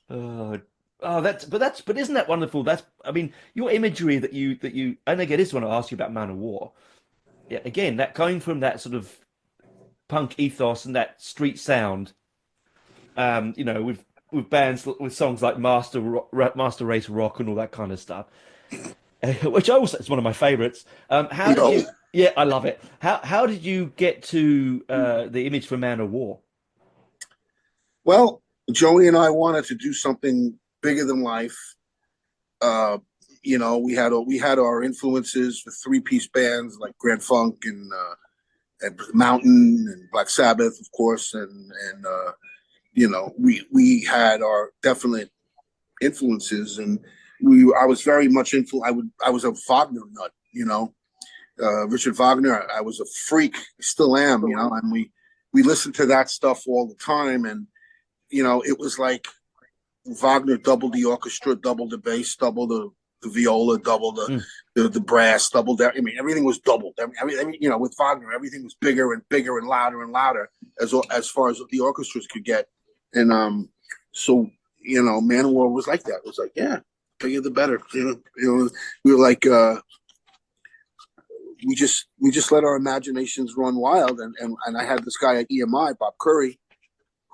Oh, but isn't that wonderful? I mean, your imagery that you and again, this is what I asked you about Man of War. yeah, again, that going from that sort of punk ethos and that street sound, you know, with bands with songs like Master Race Rock and all that kind of stuff, which also is one of my favorites. How You did know, you? Yeah, I love it. How did you get to the image for Man of War? well, Joey and I wanted to do something bigger than life. Uh, you know, we had our influences with three-piece bands like Grand Funk and Mountain and Black Sabbath, of course, and you know, we had our definite influences, and I was very much I was a Wagner nut, you know, Richard Wagner. I was a freak, still am, you know, and we listened to that stuff all the time, and you know, it was like Wagner doubled the orchestra, doubled the bass, doubled the viola, doubled Mm. the brass, doubled that. I mean, everything was doubled. I mean, you know, with Wagner, everything was bigger and bigger and louder as far as the orchestras could get. And so you know, Manowar was like that. It was like, yeah, bigger the better. You know, we were like, we just let our imaginations run wild. And I had this guy at EMI, Bob Curry,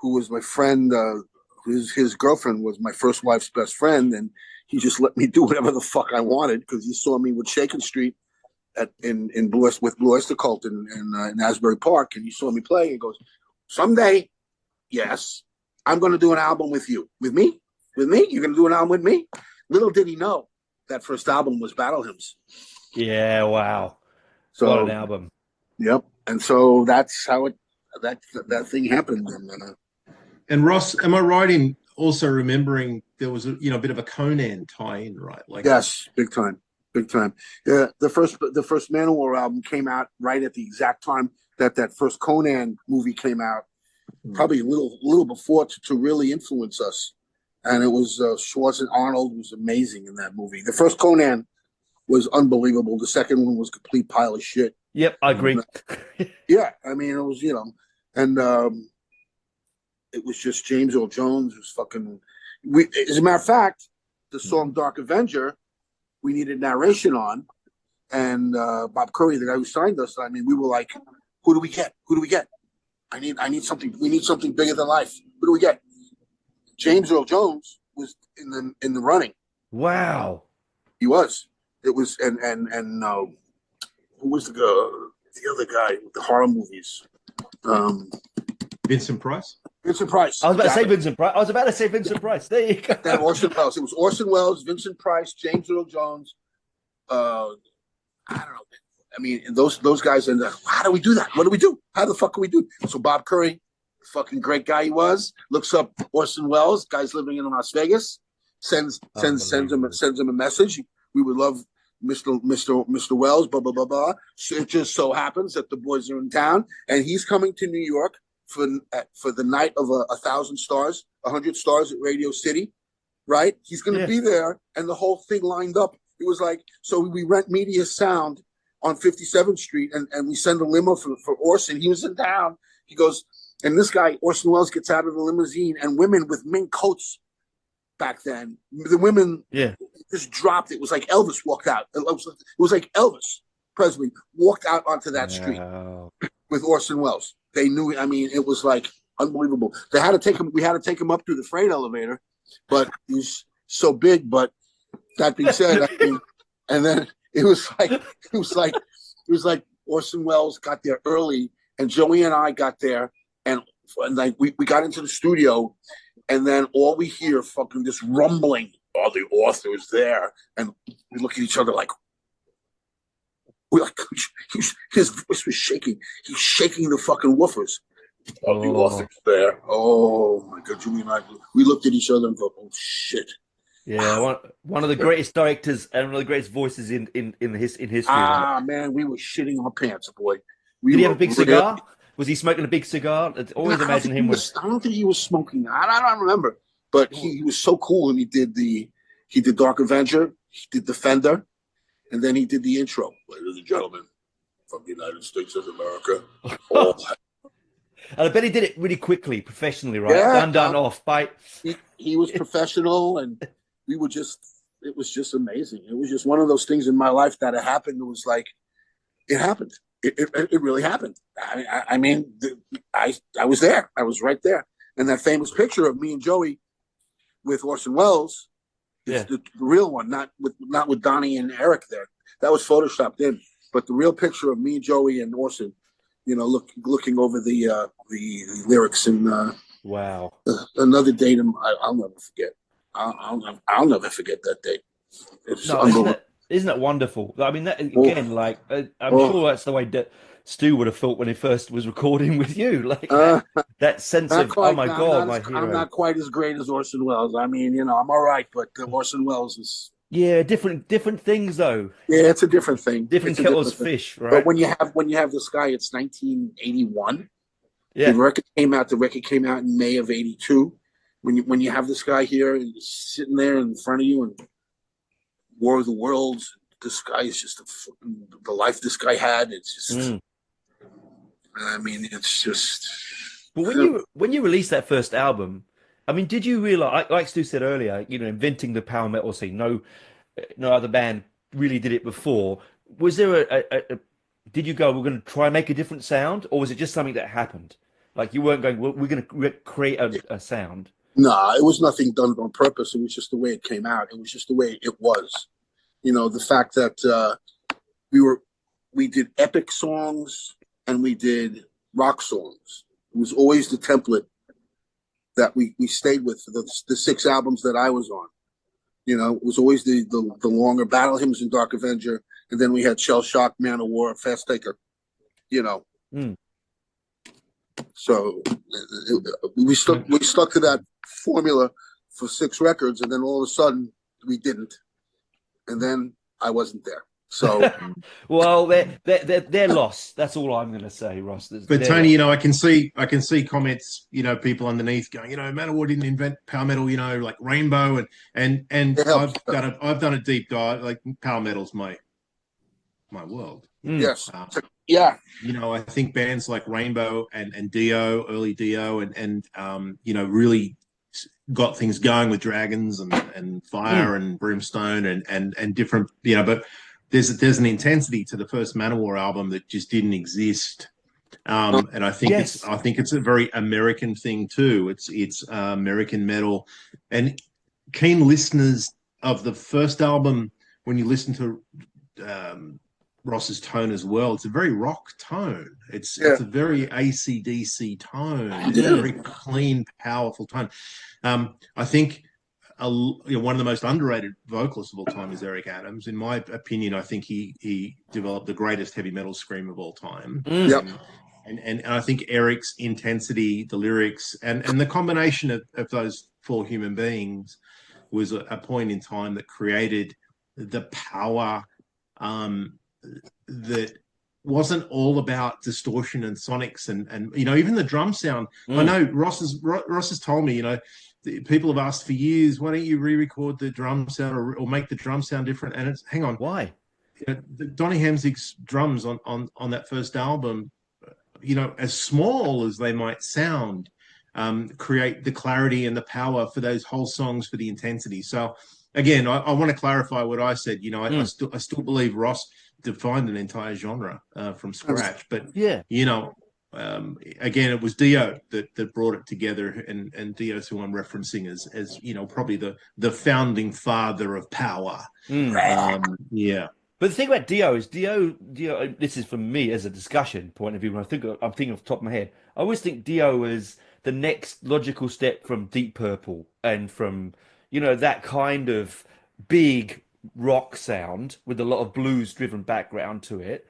who was my friend. His girlfriend was my first wife's best friend, and he just let me do whatever the fuck I wanted because he saw me with Shakin' Street in Blue Oyster Cult in Asbury Park, and he saw me play. And goes, someday, yes, I'm going to do an album with you, with me. You're going to do an album with me. Little did he know that first album was Battle Hymns. Yeah, wow, what an So, album! yep. And so that's how that thing happened. And Ross, am I right in also remembering there was a bit of a Conan tie-in, right? Like, Yes, big time, big time. Yeah, the first Manowar album came out right at the exact time that first Conan movie came out, probably a little before to really influence us. And it was Schwarzenegger. Arnold was amazing in that movie. The first Conan was unbelievable. The second one was a complete pile of shit. Yep, I agree. Yeah, I mean it was, you know, and it was just James Earl Jones was fucking. As a matter of fact, the song "Dark Avenger" we needed narration on, and Bob Curry, the guy who signed us, I mean, we were like, "Who do we get? Who do we get? I need something. We need something bigger than life. Who do we get?" James Earl Jones was in the running. Wow. He was. It was and who was the other guy with the horror movies? Vincent Price. Vincent Price. I was about to say Vincent Price. I was about to say Vincent Price. There you go. Then Orson Welles. It was Orson Welles, Vincent Price, James Earl Jones. I don't know. I mean, those guys. And how do we do that? What do we do? How the fuck can we do? So Bob Curry, fucking great guy he was, looks up Orson Welles, guy's living in Las Vegas, sends him a message. We would love Mr. Wells, blah blah blah blah. It just so happens that the boys are in town, and he's coming to New York for the night of 1,000 stars, 100 stars at Radio City, right? He's going to be there, and the whole thing lined up. It was like, so we rent Media Sound on 57th Street, and we send a limo for Orson. He was in town. He goes, and this guy Orson Welles gets out of the limousine, and women with mink coats. Back then, the women just dropped. It was like Elvis walked out. It was like Elvis Presley walked out onto that street with Orson Welles. They knew. I mean, it was like unbelievable. They had to take him. We had to take him up through the freight elevator, but he's so big. But that being said, I mean, and then it was like Orson Welles got there early, and Joey and I got there, and like we got into the studio. And then all we hear fucking this rumbling. Oh, the author's there, and we look at each other like we're like his voice was shaking. He's shaking the fucking woofers. Oh, the author's there. Oh my god, Jimmy and I, we looked at each other and go, oh shit. Yeah, one of the greatest directors and one of the greatest voices in history. Ah man, we were shitting our pants, boy. Did he have a big cigar? Was he smoking a big cigar? I always imagine him with. I don't think he was smoking. I don't remember, but he was so cool, and he did Dark Avenger, he did Defender, and then he did the intro. Ladies and gentlemen, from the United States of America. And I bet he did it really quickly, professionally, right? Yeah, done, off, bite. He was professional, and it was just amazing. It was just one of those things in my life that happened. It was like, it happened. It really happened. I was there. I was right there. And that famous picture of me and Joey with Orson Welles is Yeah. the real one, not with Donnie and Eric there. That was photoshopped in, but the real picture of me, Joey, and Orson, looking over the lyrics and Wow. another date I'll never forget. I'll never forget that date. It's No, unbelievable. isn't that wonderful? I mean, that Oh, again, like I'm oh. sure that's the way that Stu would have felt when he first was recording with you, like Uh, that sense Not of, oh quite. my No, God, not as my I'm hero. not quite as great as Orson Welles. I mean, I'm all right, but Orson Welles is Yeah, different things though. yeah, it's a different thing. Different It's a kettles different thing. fish, But right? when you have this guy, it's 1981. The Yeah. record came out. The record came out in May of '82. When you have this guy here and he's sitting there in front of you and War of the Worlds, this guy is just the life this guy had. It's just, Mm. I mean, it's just. But when you released that first album, I mean, did you realize, like Stu said earlier, inventing the power metal scene? No other band really did it before. Was there did you go, we're going to try and make a different sound, or was it just something that happened? Like you weren't going, we're going to create a sound. No, it was nothing done on purpose. It was just the way it came out. It was just the way it was. The fact that we did epic songs and we did rock songs. It was always the template that we stayed with for the 6 albums that I was on. It was always the longer Battle Hymns and Dark Avenger, and then we had Shell Shock, Man of War, Fast Taker. You know, Mm. so we stuck to that formula for 6 records, and then all of a sudden we didn't, and then I wasn't there. So Well, they're lost. That's all I'm going to say, Ross. But They're Tony, lost. I can see comments, people underneath going, Manowar didn't invent power metal, like Rainbow, and it helps. I've done a deep dive. Like power metal's my world. Mm. Yes, yeah, I think bands like Rainbow and Dio, early Dio, and really got things going with dragons and Mm. fire and brimstone and different, but there's an intensity to the first Manowar album that just didn't exist. And Yes. I think it's a very American thing too. It's American metal, and keen listeners of the first album, when you listen to Ross's tone as well, it's a very rock tone. It's yeah, a very AC/DC tone. It's a yeah. very clean, powerful tone. I think one of the most underrated vocalists of all time is Eric Adams. In my opinion, I think he developed the greatest heavy metal scream of all time. Mm. Yep. And I think Eric's intensity, the lyrics, and the combination of those 4 human beings was a point in time that created the power that wasn't all about distortion and sonics and even the drum sound. I Mm. know Ross has told me, people have asked for years, why don't you re-record the drum sound or make the drum sound different? And it's, hang on, Why? Donny Hamzig's drums on that first album, as small as they might sound, create the clarity and the power for those whole songs, for the intensity. So again, I want to clarify what I said. I Mm. still believe Ross defined an entire genre from scratch, but Yeah. again, it was Dio that brought it together, and Dio's who I'm referencing as probably the founding father of power. Mm. Yeah. But the thing about Dio is Dio. This is for me as a discussion point of view. When I'm thinking off the top of my head, I always think Dio is the next logical step from Deep Purple and from that kind of big rock sound with a lot of blues-driven background to it.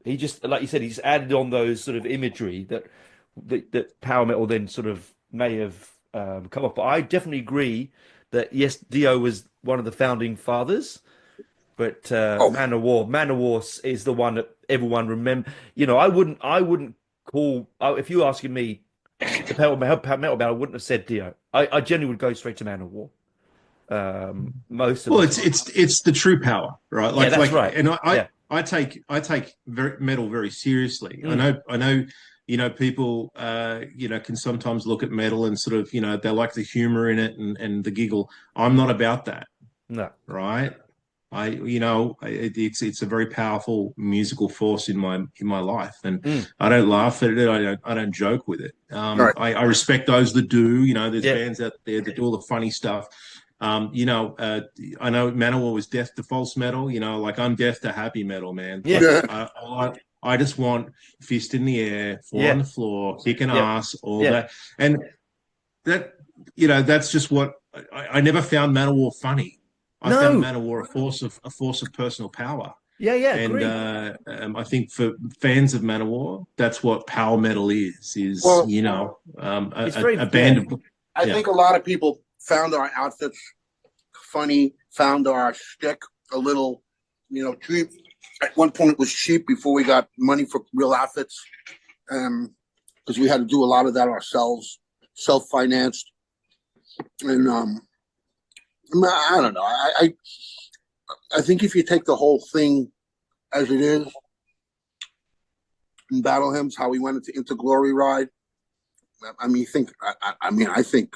He just, like you said, he just added on those sort of imagery that power metal then sort of may have come up. But I definitely agree that yes, Dio was one of the founding fathers. But Oh, Man of War is the one that everyone remember. I wouldn't call. If you were asking me the metal band, I wouldn't have said Dio. I genuinely would go straight to Man of War. Most of Well, the it's time. it's the true power, right? Yeah, that's right. And Yeah. I take metal very seriously. Mm. I know, people, can sometimes look at metal and sort of, they like the humor in it and the giggle. I'm not about that, No. right? It's a very powerful musical force in my life, and Mm. I don't laugh at it. I don't joke with it. Right. I respect those that do. There's Yeah. bands out there that do all the funny stuff. I know Manowar was deaf to false metal. Like I'm deaf to happy metal, man. Yeah. Like Yeah. I just want fist in the air, foot on Yeah. the floor, kicking Yeah. ass, all Yeah. that, and that that's just what I never found Manowar funny. I found No. Manowar a force of personal power, Yeah. Yeah. and Agree. I think for fans of Manowar, that's what power metal is Well, It's a very, band yeah. of I yeah. think a lot of people found our outfits funny, found our shtick a little, cheap. At one point, it was cheap before we got money for real outfits, because we had to do a lot of that ourselves, self-financed, and I don't know. I think if you take the whole thing as it is in Battle Hymns, how we went into Glory Ride. I mean, I think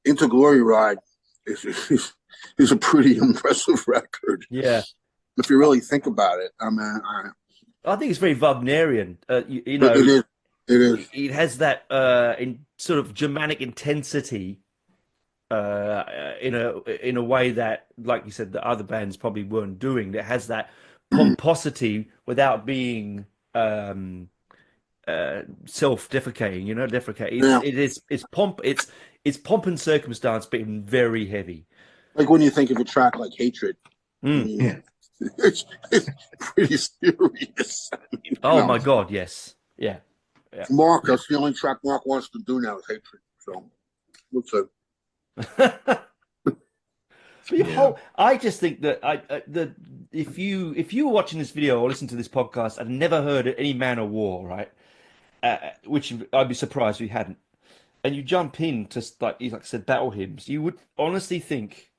Into Glory Ride is a pretty impressive record Yeah. if you really think about it. I think it's very Wagnerian. It is. It is. It has that in sort of Germanic intensity in a way that, like you said, the other bands probably weren't doing. It has that pomposity without being self-deprecating. Deprecating. Yeah. It's pomp and circumstance, but very heavy. Like when you think of a track like Hatred, I Mm. mean, Yeah. it's pretty serious. Oh my God, yes, yeah, yeah. Mark, that's the only track Mark wants to do now is Hatred. So, what's it? I just think that if you were watching this video or listening to this podcast and never heard any Man of War, right? Which I'd be surprised if you hadn't, and you jump in to like I said, battle hymns, you would honestly think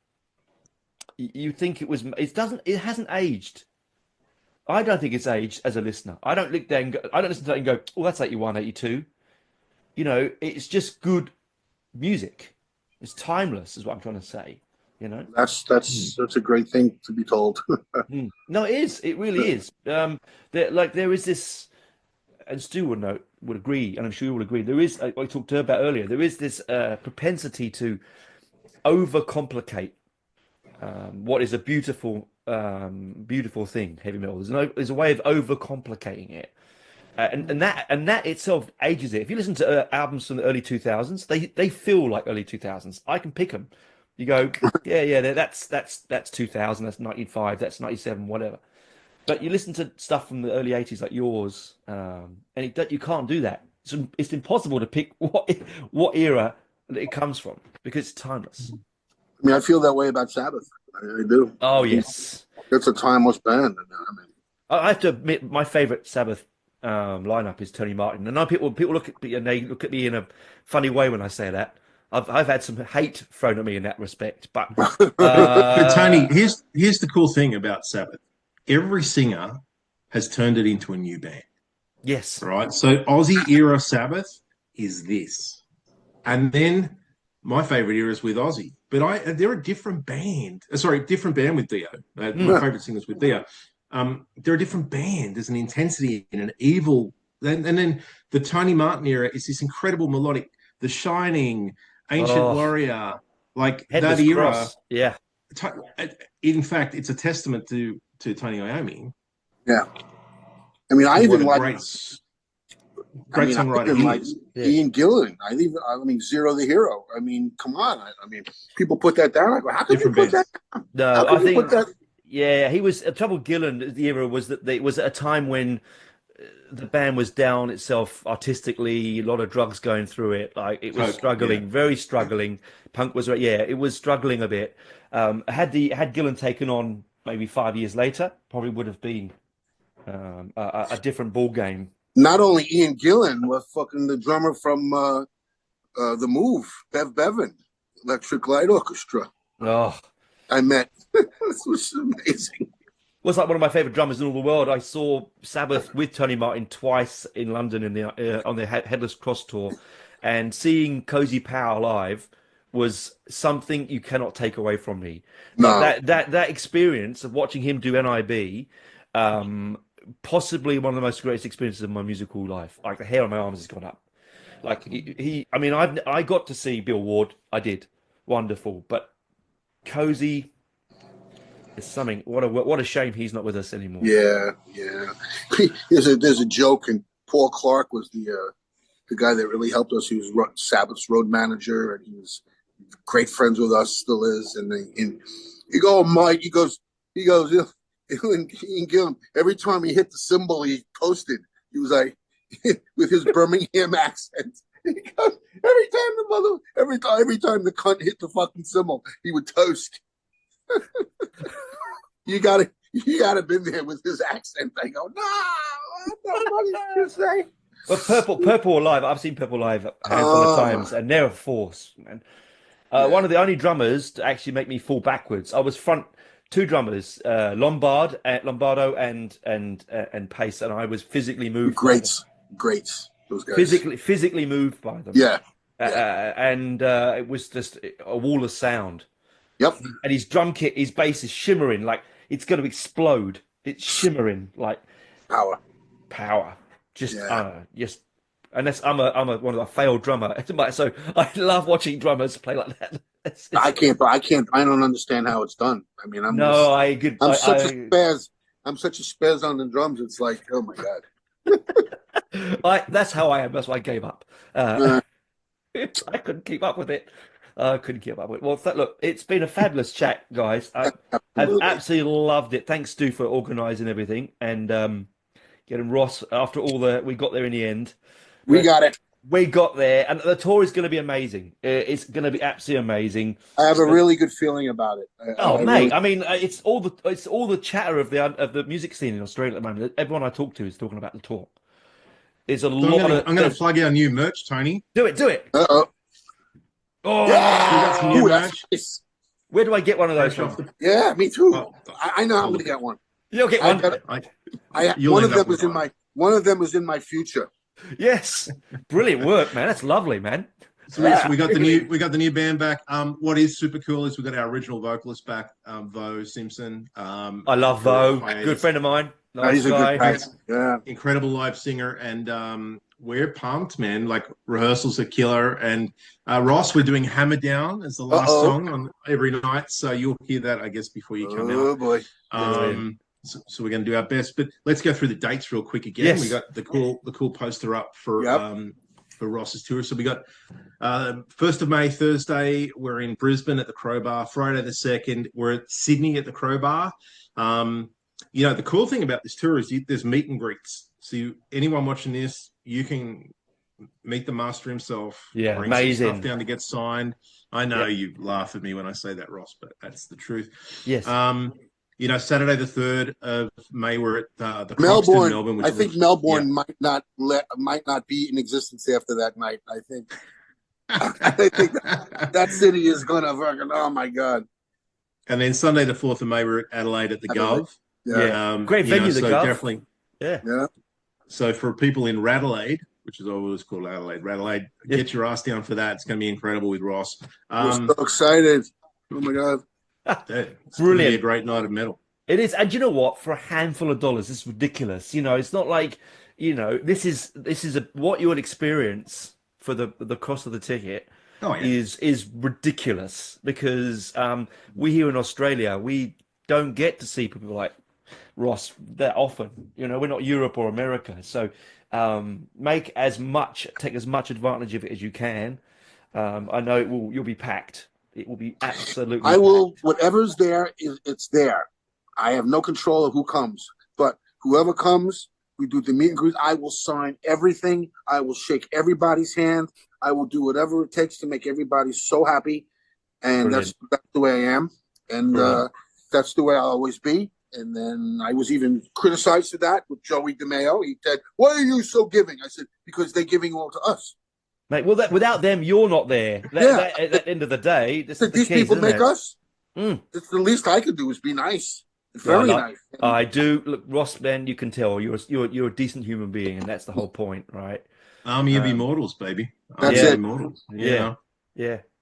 it hasn't aged. I don't think it's aged as a listener. I don't look there and I don't listen to that and go, oh, that's 81, 82. It's just good music. It's timeless, is what I'm trying to say. That's a great thing to be told. No, it is. It really is. There is this, and Stu would agree, and I'm sure you will agree. There is, like I talked to her about earlier, there is this propensity to overcomplicate what is a beautiful, beautiful thing. Heavy metal. There's a way of overcomplicating it. And that itself ages it. If you listen to albums from the early 2000s, they feel like early 2000s. I can pick them. You go, yeah, that's 2000, that's 95, that's 97, whatever. But you listen to stuff from the early 80s like yours, and you can't do that. It's impossible to pick what era it comes from because it's timeless. I mean, I feel that way about Sabbath. I do. Oh yes, It's a timeless band. I have to admit my favorite Sabbath lineup is Tony Martin. And I know people look at me and they look at me in a funny way when I say that. I've had some hate thrown at me in that respect, but But Tony, here's the cool thing about Sabbath. Every singer has turned it into a new band. yes, Right. So Aussie era Sabbath is this. And then my favorite era is with Aussie. But they're a different band. Different band with Dio. My favorite singer's with Dio. They're a different band. There's an intensity and an evil. And then the Tony Martin era is this incredible melodic, The Shining, Ancient Warrior, like Headless that era. Cross. Yeah. In fact, it's a testament to Tony Iommi. Yeah. I mean, I even like great songwriter. Ian Gillan. I mean, Zero the Hero. I mean, come on. I mean, people put that down. I go, how could you put that down? No, I think. Yeah, he was. Trouble Gillan. The era was that it was at a time when the band was down itself artistically. A lot of drugs going through it. Like it was struggling, very struggling. Punk was it was struggling a bit. Had Gillan taken on maybe 5 years later, probably would have been a different ball game. Not only Ian Gillan, but fucking the drummer from The Move, Bev Bevan, Electric Light Orchestra. Oh, I met. This was amazing. Was like one of my favorite drummers in all the world. I saw Sabbath with Tony Martin twice in London on the Headless Cross tour, and seeing Cozy Powell live was something you cannot take away from me. No. That experience of watching him do NIB, possibly one of the most greatest experiences of my musical life. Like the hair on my arms has gone up. Like I mean, I got to see Bill Ward. I did, wonderful. But Cozy is something. What a shame he's not with us anymore. Yeah. There's a joke, and Paul Clark was the guy that really helped us. He was Sabbath's road manager, and he was great friends with us, still is. And you go, Mike. He goes. And Gilliam, every time he hit the cymbal, he posted. He was like, with his Birmingham accent. He goes, every time the cunt hit the fucking cymbal, he would toast. you gotta been there with his accent. I go, no, nobody to say. But Purple live. I've seen Purple live a handful of times, and they're a force, man. One of the only drummers to actually make me fall backwards. I was front. Two drummers, Lombardo and Pace, and I was physically moved. Greats, those guys. Physically moved by them. Yeah. And it was just a wall of sound. Yep. And his drum kit, his bass is shimmering like it's going to explode. It's shimmering like power. Just. Unless I'm one of a failed drummer, so I love watching drummers play like that. I don't understand how it's done. I mean, I'm such a spaz on the drums. It's like, oh my god. That's how I am. That's why I gave up. I couldn't keep up with it. Well, look, it's been a fabulous chat, guys. I've absolutely loved it. Thanks, Stu, for organising everything and getting Ross after all we got there in the end. We got it. We got there, and the tour is going to be amazing. It's going to be absolutely amazing. I have a really good feeling about it. Mate, I mean, it's all the chatter of the music scene in Australia at the moment. Everyone I talk to is talking about the tour. It's I'm going to plug our new merch, Tony. Do it. Uh-oh. Oh, yeah! We got some new merch. Nice. Where do I get one of those from? Yeah, me too. I know I'm going to get one. You'll get one. One of them was in my future. Yes, brilliant work, man. That's lovely, man. So we got the new band back. What is super cool is we got our original vocalist back, Vo Simpson. I love Vo, good friend of mine. Nice he's guy. A good guy. Yeah, incredible live singer, and we're pumped, man. Like rehearsals are killer, and Ross, we're doing Hammer Down as the last song on every night, so you'll hear that, I guess, before you come out. Oh boy. So we're going to do our best, but let's go through the dates real quick again. Yes. We got the cool poster up for Ross's tour. So we got 1st of May, Thursday, we're in Brisbane at the Crowbar. Friday the 2nd, we're at Sydney at the Crowbar. The cool thing about this tour is there's meet and greets. So anyone watching this, you can meet the master himself. Yeah, bring amazing. some stuff down to get signed. I know you laugh at me when I say that, Ross, but that's the truth. Yes. Saturday the 3rd of May, we're at the Melbourne. I think Melbourne might not be in existence after that night. I think that city is gonna fucking. Oh my god! And then Sunday the 4th of May, we're at Adelaide at the Gov. Yeah, great venue. The Gov. Definitely. Yeah. So for people in Radelaide, which is always called Radelaide, get your ass down for that. It's going to be incredible with Ross. I'm so excited! Oh my god! It's brilliant. Be a great night of metal. It is, and you know what? For a handful of dollars, it's ridiculous. It's not like this is what you would experience for the cost of the ticket. Is ridiculous because we here in Australia we don't get to see people like Ross that often. We're not Europe or America, so take as much advantage of it as you can. I know you'll be packed. It will be absolutely. I will. Whatever's there, it's there. I have no control of who comes, but whoever comes, we do the meet and greet. I will sign everything. I will shake everybody's hand. I will do whatever it takes to make everybody so happy, and that's the way I am, and that's the way I'll always be. And then I was even criticized for that with Joey DeMeo. He said, "Why are you so giving?" I said, "Because they're giving all to us." Mate, well, without them, you're not there. At the end of the day, these people make us. It's the least I could do is be nice. Very nice. I do. Look, Ross, man, you can tell you're a decent human being, and that's the whole point, right? Army of Immortals, baby. That's it. Immortals. Yeah.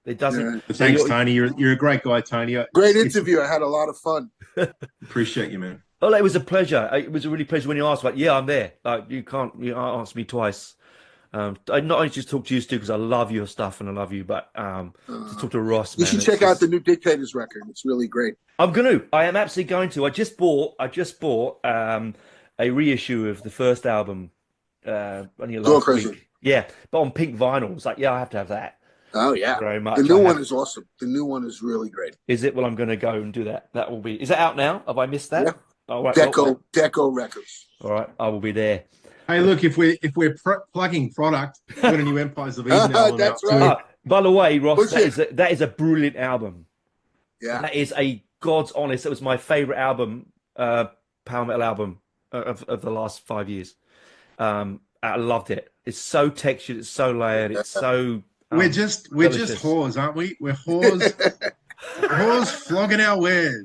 It doesn't. Yeah. Thanks, Tony. You're a great guy, Tony. Great interview. I had a lot of fun. Appreciate you, man. Well, it was a pleasure. It was a really pleasure when you asked. Like, yeah, I'm there. Like, you can't ask me twice. I not only just talk to you, Stu, because I love your stuff and I love you, but to talk to Ross. You Man, should check out the new Dictators record. It's really great. I am absolutely going to. I just bought a reissue of the first album only last week. Yeah, but on pink vinyl. It's like, yeah, I have to have that. Oh yeah, very much. The new one is awesome. The new one is really great. Is it? Well, I'm going to go and do that. That will be. Is it out now? Have I missed that? Yeah. All right. Deco Records. All right, I will be there. Hey, look, if we're plugging product, we've got a new Empires of Eden album That's out right. too. By the way, Ross, that is a brilliant album. Yeah, that is a God's honest. It was my favorite album, power metal album of the last 5 years. I loved it. It's so textured. It's so layered. It's so. We're just whores, aren't we? We're whores. Whores flogging our wares.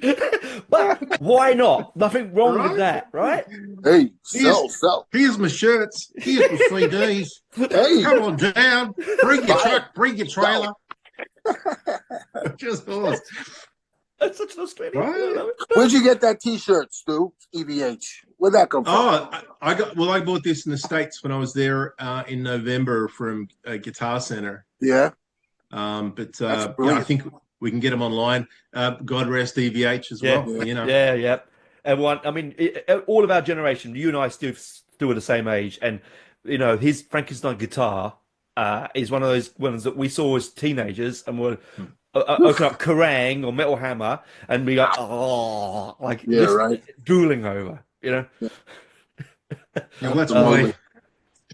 But why not? Nothing wrong with that, right? Hey, sell. Here's my shirts. Here's my CDs. Hey, come on down. Bring your truck. Bring your trailer. Just whores. That's such an Australian. Right? Where'd you get that T-shirt, Stu? EVH. Where'd that come from? Oh, I bought this in the States when I was there in November from Guitar Center. Yeah. But I think we can get them online. God rest EVH as well. Yeah. Yeah. Everyone, I mean, all of our generation, you and I still are the same age, and his Frankenstein guitar is one of those ones that we saw as teenagers, and we're open up Kerrang or Metal Hammer, and we go, right, drooling over, Well, that's why.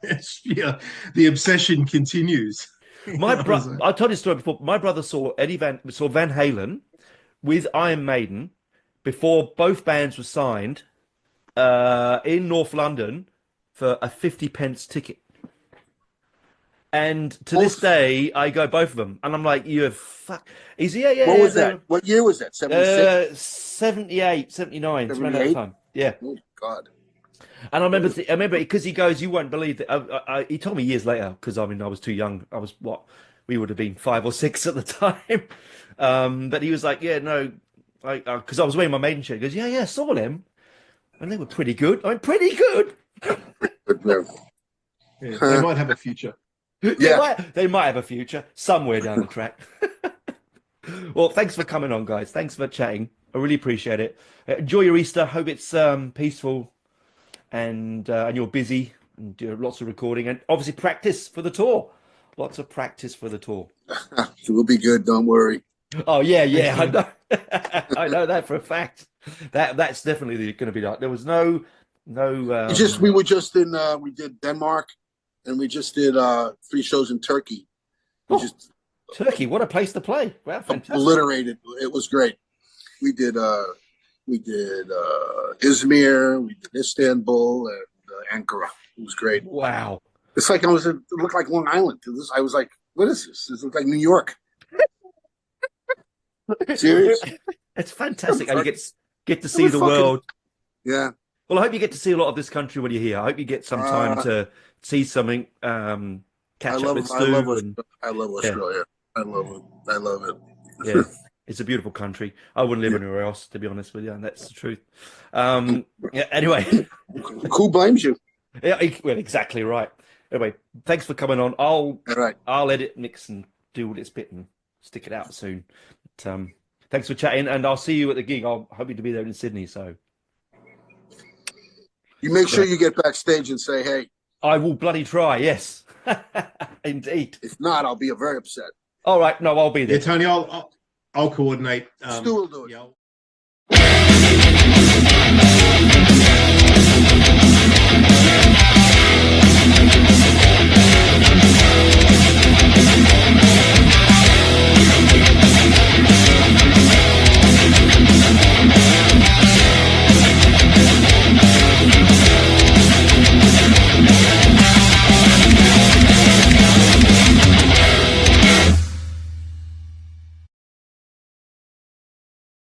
The obsession continues. My brother, I told you a story before. My brother saw Van Halen with Iron Maiden before both bands were signed in North London for a 50p ticket. And to this day, I go both of them, and I'm like, "You fuck." He's yeah. What was that? What year was that? 76? 78, 79, around that time. Yeah. Oh God. And I remember because he goes, "You won't believe that." He told me years later, because I was too young. I was we would have been 5 or 6 at the time. But he was like, "Yeah, no," because I was wearing my Maiden shirt. He goes, "Yeah, saw them, and they were pretty good. Pretty good." They might have a future. Yeah, they might have a future somewhere down the track. Well, thanks for coming on, guys. Thanks for chatting. I really appreciate it. Enjoy your Easter. Hope it's peaceful, and you're busy and do lots of recording, and obviously practice for the tour. Lots of practice for the tour. We'll be good. Don't worry. Oh yeah. I know. I know that for a fact. That's definitely going to be like. There was no. We were just in. We did Denmark. And we just did 3 shows in Turkey. Turkey, what a place to play! Wow, fantastic! Obliterated. It was great. We did Izmir, we did Istanbul, and Ankara. It was great. Wow! It's like it looked like Long Island. I was like, what is this? This looks like New York. Serious? It's fantastic. And you get to see the world. Yeah. Well, I hope you get to see a lot of this country when you're here. I hope you get some time to see something, catch up with Stu. I love Australia. Yeah. I love it. Yeah, it's a beautiful country. I wouldn't live anywhere else, to be honest with you, and that's the truth. Yeah. Anyway, who blames you? Yeah, well, exactly right. Anyway, thanks for coming on. I'll edit, mix, and do all this bit and stick it out soon. But, thanks for chatting, and I'll see you at the gig. I'll hope you to be there in Sydney. So. You make sure you get backstage and say, hey. I will bloody try, yes. Indeed. If not, I'll be very upset. All right, no, I'll be there. Yeah, Tony, I'll coordinate. Stu will do it. Yeah,